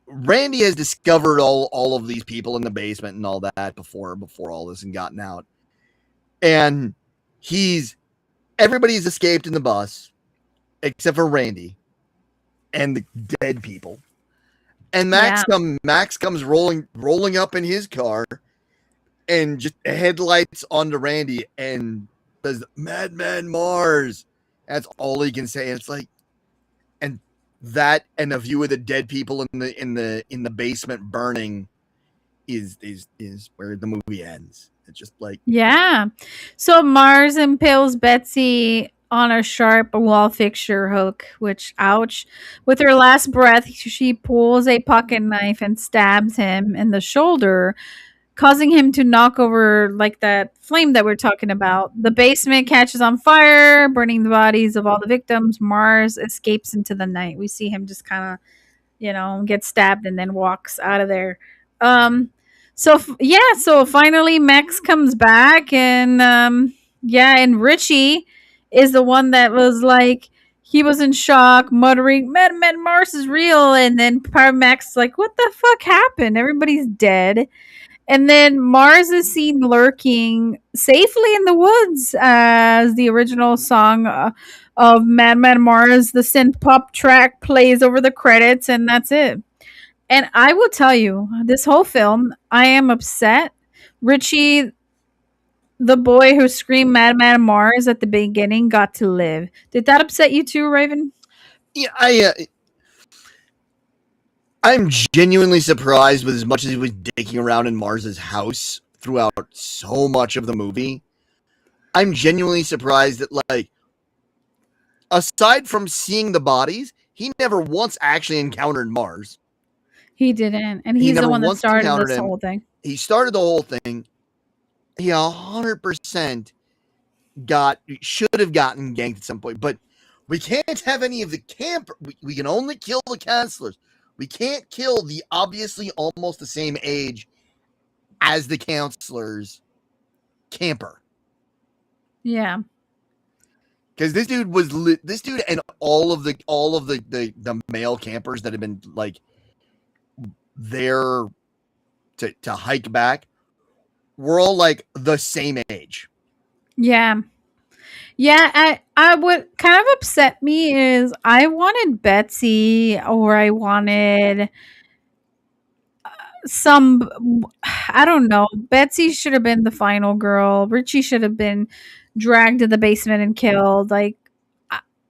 Randy has discovered all of these people in the basement and all that before all this and gotten out, and everybody's escaped in the bus except for Randy and the dead people. And Yeah. Max comes rolling up in his car and just headlights onto Randy and says Madman Marz. That's all he can say. And it's like, and that and a view of the dead people in the basement burning is where the movie ends. It's just like, Yeah. So Mars impales Betsy on a sharp wall fixture hook, which, ouch. With her last breath, she pulls a pocket knife and stabs him in the shoulder, causing him to knock over like that flame that we're talking about. The basement catches on fire, burning the bodies of all the victims. Mars escapes into the night. We see him just kind of, get stabbed and then walks out of there. Um, so finally Max comes back and yeah, and Richie is the one that was like he was in shock, muttering, "Madman Marz is real," and then Max is like, "What the fuck happened? Everybody's dead." And then Mars is seen lurking safely in the woods as the original song of Madman Marz, the synth pop track, plays over the credits, and that's it. And I will tell you, this whole film, I am upset. Richie, the boy who screamed Madman Marz at the beginning, got to live. Did that upset you too, Raven? yeah, I'm genuinely surprised with as much as he was digging around in Mars's house throughout so much of the movie. I'm genuinely surprised that, like, aside from seeing the bodies, he never once actually encountered Marz. He didn't. And He he's the never one that once started encountered this him. whole thing. He started the whole thing. He 100% should have gotten ganked at some point, but we can't have any of the camp. We can only kill the counselors. We can't kill the obviously almost the same age as the counselors camper. Yeah. Because this dude and all of the male campers that have been like there to hike back, we're all like the same age. Yeah. Yeah, I what kind of upset me is I wanted Betsy or I wanted some I don't know. Betsy should have been the final girl. Richie should have been dragged to the basement and killed. Like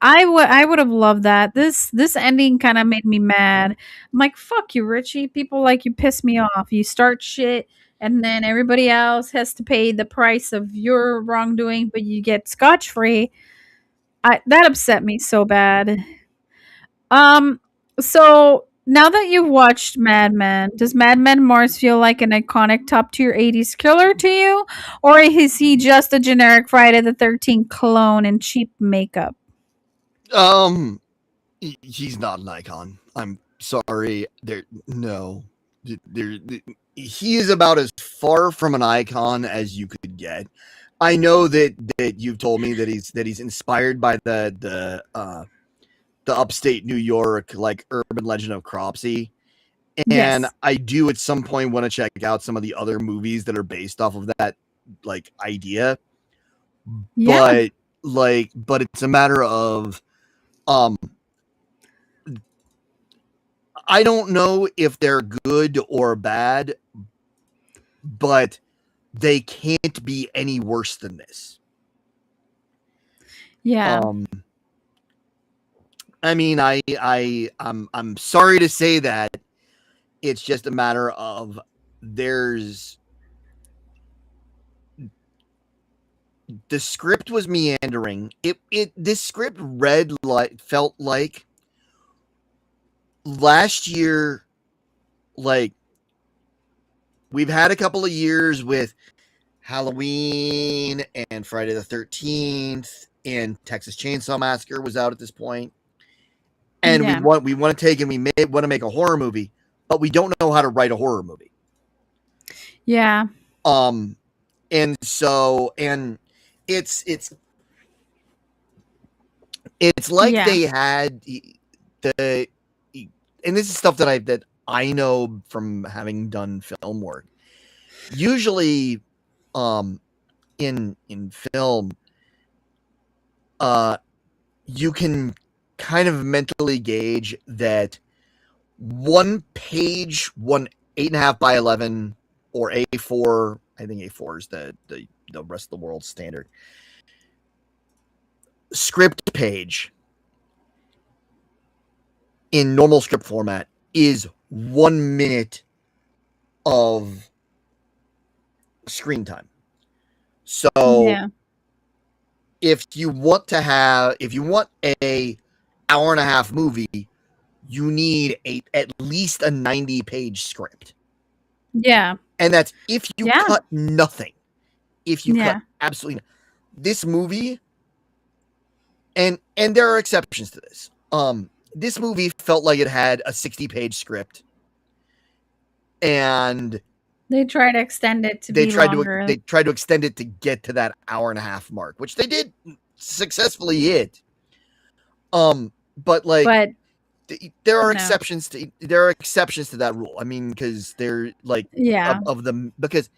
I, I would have loved that. This ending kind of made me mad. I'm like, fuck you, Richie. People like you piss me off. You start shit and then everybody else has to pay the price of your wrongdoing, but you get scotch free. That upset me so bad. Um, so now that you've watched Mad Men, does Madman Marz feel like an iconic top tier 80s killer to you? Or is he just a generic Friday the 13th clone in cheap makeup? He's not an icon. I'm sorry. No. There, he is about as far from an icon as you could get. I know that you've told me that he's inspired by the upstate New York like urban legend of Cropsey. And Yes. I do at some point want to check out some of the other movies that are based off of that like idea. Yeah. But it's a matter of um I don't know if they're good or bad, but they can't be any worse than this. Yeah. Um I mean I'm sorry to say that. It's just a matter of there's the script was meandering. This script read like felt like last year, like we've had a couple of years with Halloween and Friday the 13th and Texas Chainsaw Massacre was out at this point. And Yeah. we want to take and we want to make a horror movie, but we don't know how to write a horror movie. Yeah. Um and so and it's like Yeah. they had the and this is stuff that I know from having done film work. Usually in film you can kind of mentally gauge that one page, one 8.5 by 11 or A4, I think A4 is the rest of the world standard script page in normal script format is 1 minute of screen time. So Yeah. if you want a hour and a half movie, you need at least a 90-page script. Yeah. And that's if you Yeah. cut nothing. If you cut Yeah. absolutely this movie, and there are exceptions to this. This movie felt like it had a 60-page script, and They try to extend it to be longer. they tried to extend it to get to that hour and a half mark, which they did successfully hit. But like But there are no. exceptions to that rule. I mean, because they're like Yeah. of them because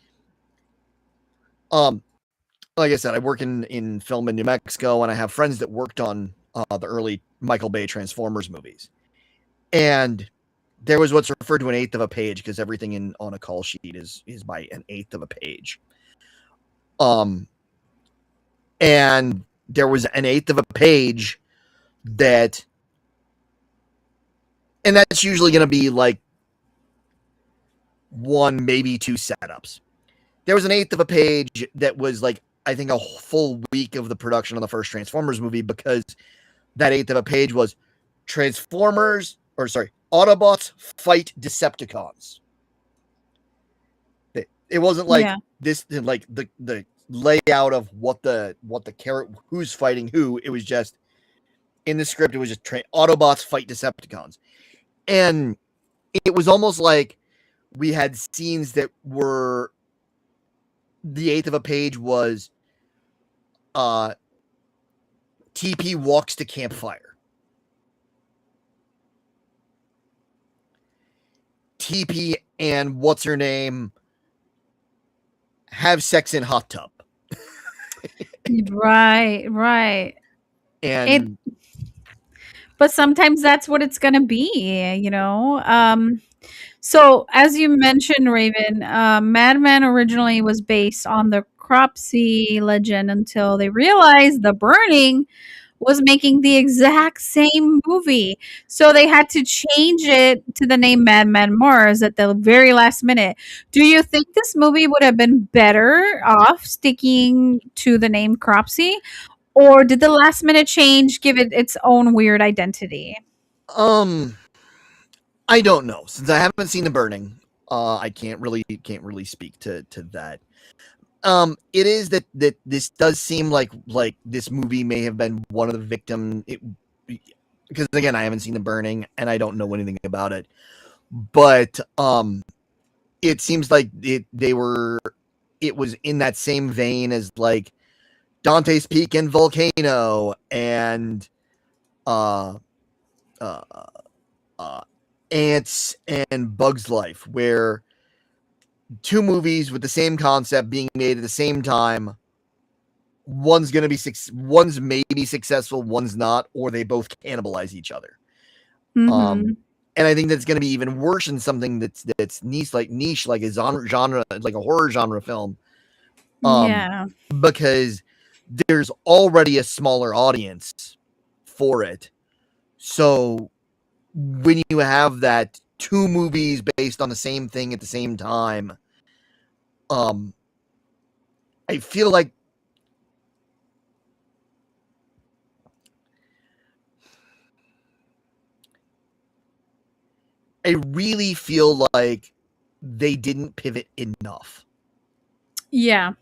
like I said, I work in film in New Mexico, and I have friends that worked on the early Michael Bay Transformers movies, and there was what's referred to an eighth of a page because everything on a call sheet is by an eighth of a page. And there was an eighth of a page that, and that's usually going to be like one, maybe two setups. There was an eighth of a page that was like, I think a full week of the production of the first Transformers movie, because that eighth of a page was Autobots fight Decepticons. It wasn't like this, like the layout of what the character, who's fighting who. It was just in the script. It was just Autobots fight Decepticons, and it was almost like we had scenes that were the eighth of a page was TP walks to campfire. TP and what's her name have sex in hot tub. Right. And but sometimes that's what it's gonna be, you know. So as you mentioned, Raven, Madman originally was based on the Cropsey legend until they realized the burning was making the exact same movie. So they had to change it to the name Madman Marz at the very last minute. Do you think this movie would have been better off sticking to the name Cropsey? Or did the last minute change give it its own weird identity? I don't know, since I haven't seen The Burning. I can't really speak to that. It is that this does seem like this movie may have been one of the victim. Because again, I haven't seen The Burning and I don't know anything about it. But it seems like they were it was in that same vein as like Dante's Peak and Volcano and uh, uh, uh, Ants and Bugs Life, where two movies with the same concept being made at the same time. One's gonna be one's maybe successful, one's not, or they both cannibalize each other. Mm-hmm. And I think that's going to be even worse in something that's niche, like a genre, like a horror genre film, Yeah. because there's already a smaller audience for it. So when you have that two movies based on the same thing at the same time, I feel like I really feel like they didn't pivot enough. Yeah.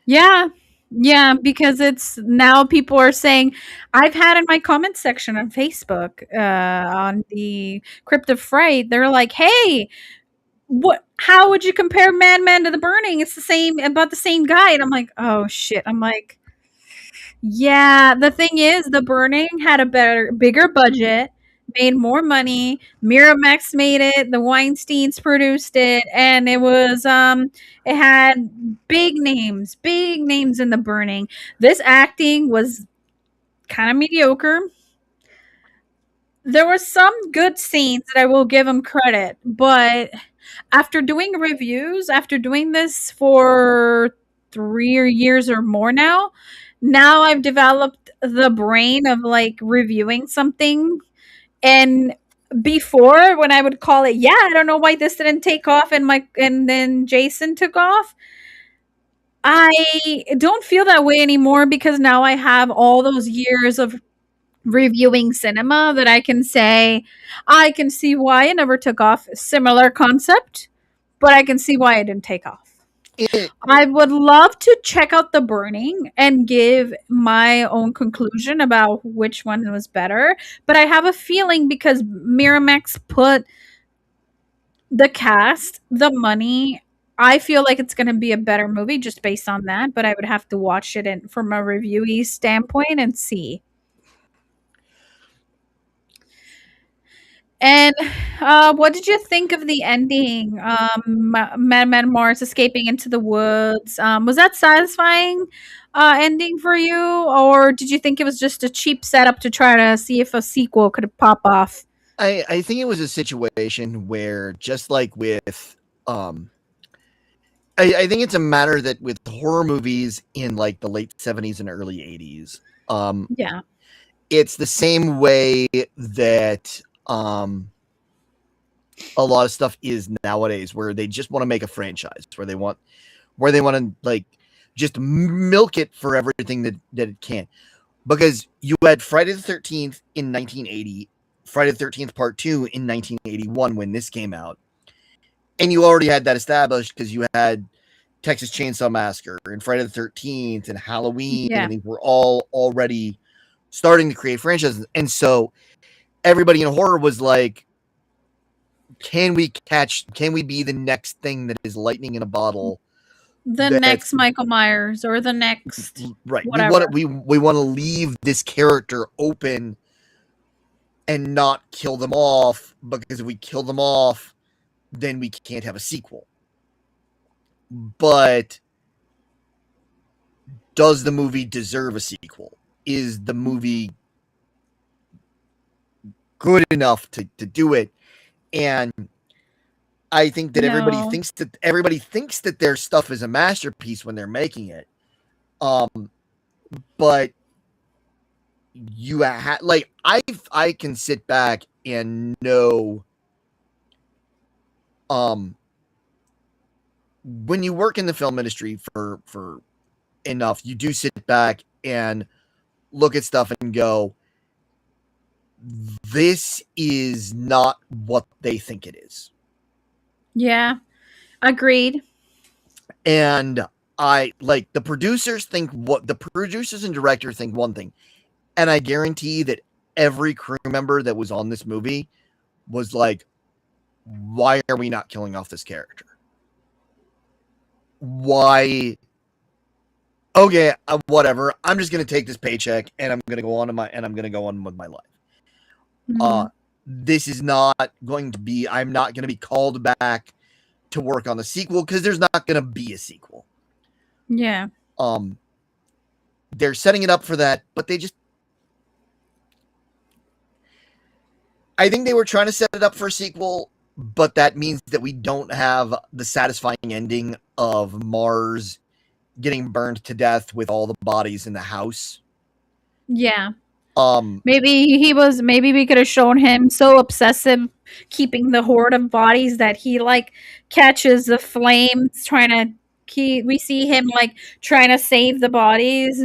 Yeah. Yeah, because it's now people are saying I've had in my comment section on Facebook, on the Crypt of Fright, they're like, "Hey, what how would you compare Madman to The Burning? It's the same about the same guy." And I'm like, "Oh shit." I'm like, yeah, the thing is, The Burning had a bigger budget, made more money. Miramax made it, the Weinsteins produced it, and it had big names in The Burning. This acting was kind of mediocre. There were some good scenes that I will give them credit, but after doing reviews, after doing this for 3 years or more now I've developed the brain of like reviewing something. And before, when I would call it, yeah, I don't know why this didn't take off, and then Jason took off. I don't feel that way anymore because now I have all those years of reviewing cinema that I can say I can see why it never took off. Similar concept, but I can see why it didn't take off. It, I would love to check out The Burning and give my own conclusion about which one was better, but I have a feeling because Miramax put the cast, the money, I feel like it's going to be a better movie just based on that, but I would have to watch it from a reviewee standpoint and see. And what did you think of the ending? Madman Marz escaping into the woods. Was that satisfying ending for you, or did you think it was just a cheap setup to try to see if a sequel could pop off? I think it was a situation where, just like with I think it's a matter that with horror movies in like the late 70s and early 80s, Yeah, it's the same way that a lot of stuff is nowadays, where they just want to make a franchise, where they want to like just milk it for everything that it can. Because you had Friday the 13th in 1980, Friday the 13th Part 2 in 1981 when this came out. And you already had that established because you had Texas Chainsaw Massacre and Friday the 13th and Halloween, yeah. and these were all already starting to create franchises. And so everybody in horror was like, can we be the next thing that is lightning in a bottle? The That's next Michael Myers or the next right. whatever. We want to leave this character open and not kill them off, because if we kill them off, then we can't have a sequel. But does the movie deserve a sequel? Is the movie good enough to do it? And I think that No, everybody thinks that their stuff is a masterpiece when they're making it. But like I can sit back and know, when you work in the film industry for enough, you do sit back and look at stuff and go, this is not what they think it is. yeah, agreed. And I like the producers and directors think one thing, and I guarantee that every crew member that was on this movie was like, why are we not killing off this character? why? Okay, whatever. I'm just gonna take this paycheck and I'm gonna go on with my life. Uh, Mhm. this is not going to be. I'm not gonna be called back to work on the sequel because there's not gonna be a sequel. Yeah. Um, they're setting it up for that, but they just. I think they were trying to set it up for a sequel, but that means that we don't have the satisfying ending of Marz getting burned to death with all the bodies in the house. Yeah. Um, Maybe we could have shown him so obsessive keeping the horde of bodies that he like catches the flames trying to keep we see him like trying to save the bodies.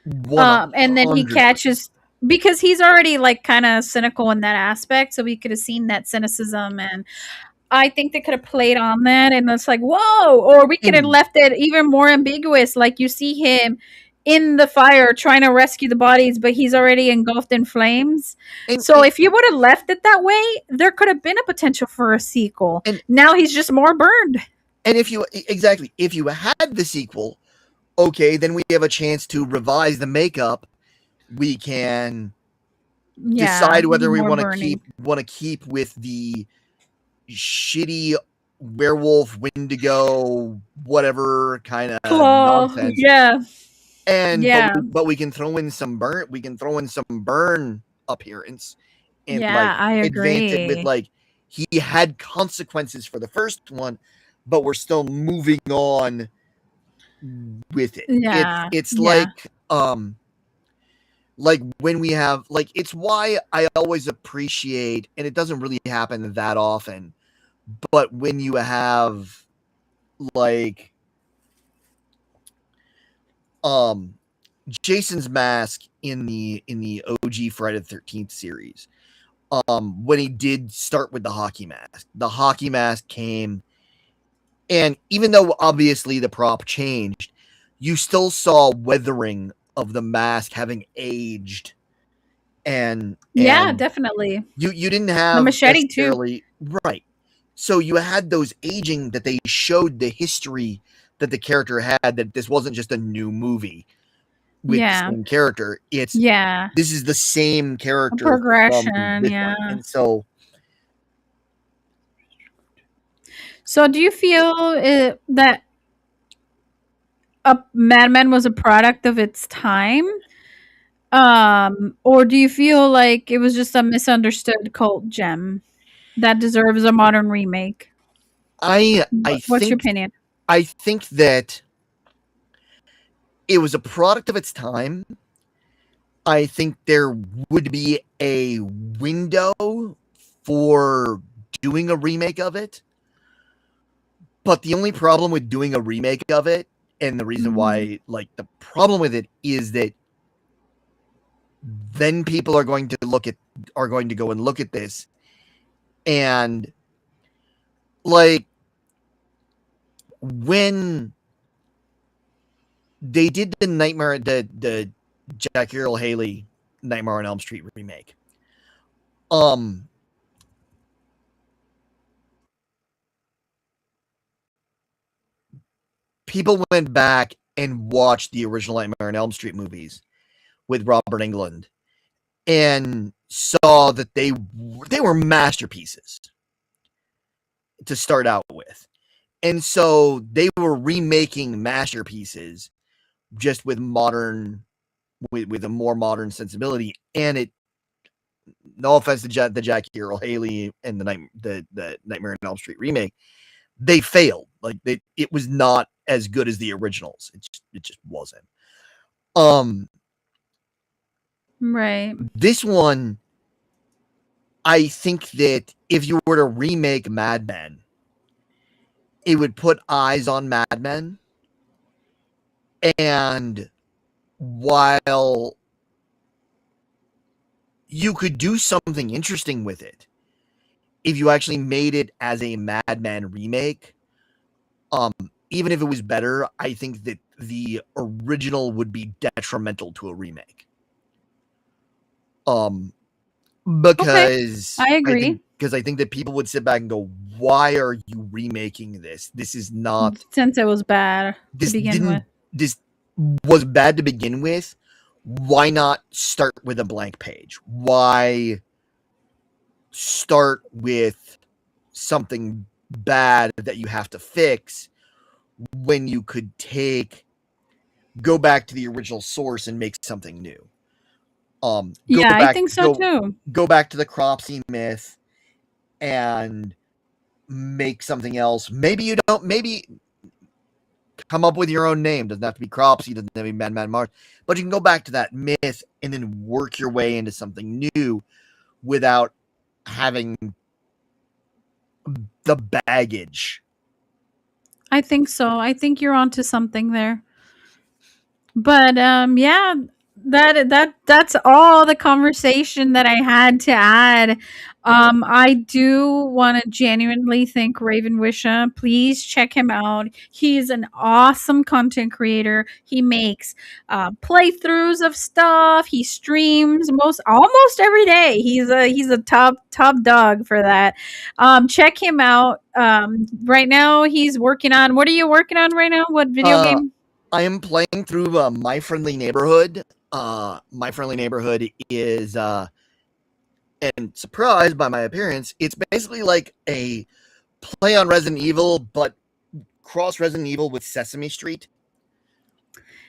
one And then he hundred percent. catches because he's already like kind of cynical in that aspect, so we could have seen that cynicism, and I think they could have played on that, and it's like, whoa, or we could have And left it even more ambiguous. Like you see him in the fire trying to rescue the bodies, but he's already engulfed in flames. and So if you would have left it that way, there could have been a potential for a sequel. and Now he's just more burned. and if you had the sequel, okay, then we have a chance to revise the makeup. We can Yeah, decide whether we more burning. want to keep with the shitty werewolf Wendigo whatever kind of Claw. nonsense. Yeah. And Yeah. but we can throw in some burn appearance and like Yeah, I advance it with agree. like he had consequences for the first one, but we're still moving on with it. Yeah. It's Yeah. like when we have like it's why I always appreciate, and it doesn't really happen that often, but when you have like um Jason's mask in the OG Friday the 13th series. When he did start with the hockey mask. The hockey mask came, and even though obviously the prop changed, you still saw weathering of the mask having aged, and Yeah, definitely. you didn't The have machete too. necessarily right. So you had those aging that they showed the history that the character had, that this wasn't just a new movie with the Yeah. same character. It's Yeah. this is the same A character from progression, this yeah. one. And so So do you feel that a Madman was a product of its time? Or do you feel like it was just a misunderstood cult gem that deserves a modern remake? I I What's your think opinion? I think that it was a product of its time. I think there would be a window for doing a remake of it. But the only problem with doing a remake of it, and the reason Mhm. why, like, the problem with it is that then people are going to go and look at this, and like when they did the Jackie Earl Haley Nightmare on Elm Street remake, um, people went back and watched the original Nightmare on Elm Street movies with Robert Englund and saw that they were masterpieces to start out with. And so they were remaking masterpieces just with with a more modern sensibility. And it, no offense to the Jackie Earl Haley and the Nightmare on Elm Street remake, they failed. Like it was not as good as the originals. It just wasn't. Um, Right. this one, I think that if you were to remake Mad Men, it would put eyes on Mad Men, and while you could do something interesting with it, if you actually made it as a Madman remake, um, even if it was better, I think that the original would be detrimental to a remake. Okay. Because I agree. I think that people would sit back and go, why are you remaking this? This is not. Since it was bad to This begin with. This was bad to begin with. Why not start with a blank page? Why start with something bad that you have to fix when you could go back to the original source and make something new? I think so too. Go back to the Cropsy myth and make something else. Maybe come up with your own name. Doesn't have to be Cropsy, doesn't have to be Madman Marz, but you can go back to that myth and then work your way into something new without having the baggage. I think so. I think you're onto something there. But yeah, that's all the conversation that I had to add. I do want to genuinely thank Raven Wisha. Please check him out. He's an awesome content creator. He makes playthroughs of stuff. He streams almost every day. He's a top dog for that. Check him out. Right now he's working on. What are you working on right now? What video game? I am playing through My Friendly Neighborhood. My Friendly Neighborhood is, and surprised by my appearance, it's basically like a play on Resident Evil, but cross Resident Evil with Sesame Street.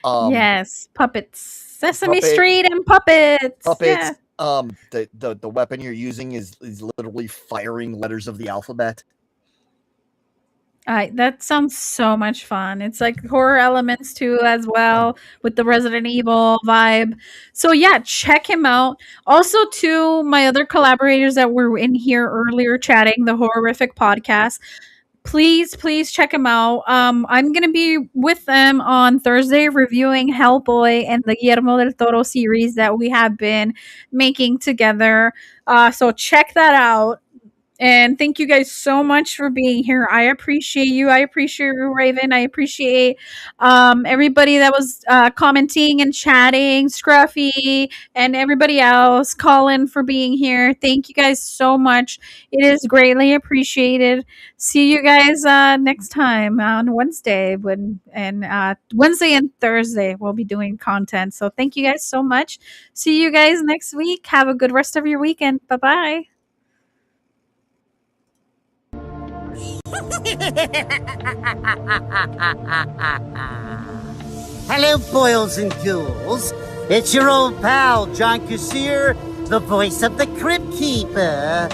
Yes, puppets. Sesame Street and puppets. Puppets. Yeah. The weapon you're using is literally firing letters of the alphabet. That sounds so much fun. It's like horror elements too as well with the Resident Evil vibe. So yeah, check him out. Also to my other collaborators that were in here earlier chatting, the Horrific podcast. Please check them out. I'm going to be with them on Thursday reviewing Hellboy and the Guillermo del Toro series that we have been making together. So check that out. And thank you guys so much for being here. I appreciate you. I appreciate you, Raven. I appreciate everybody that was commenting and chatting, Scruffy, and everybody else, Colin, for being here. Thank you guys so much. It is greatly appreciated. See you guys next time on Wednesday. Wednesday and Thursday we'll be doing content. So thank you guys so much. See you guys next week. Have a good rest of your weekend. Bye-bye. Hello, boils and ghouls. It's your old pal, John Kusier, the voice of the Crypt Keeper.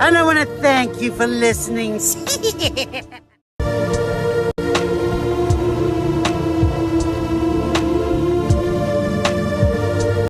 And I want to thank you for listening.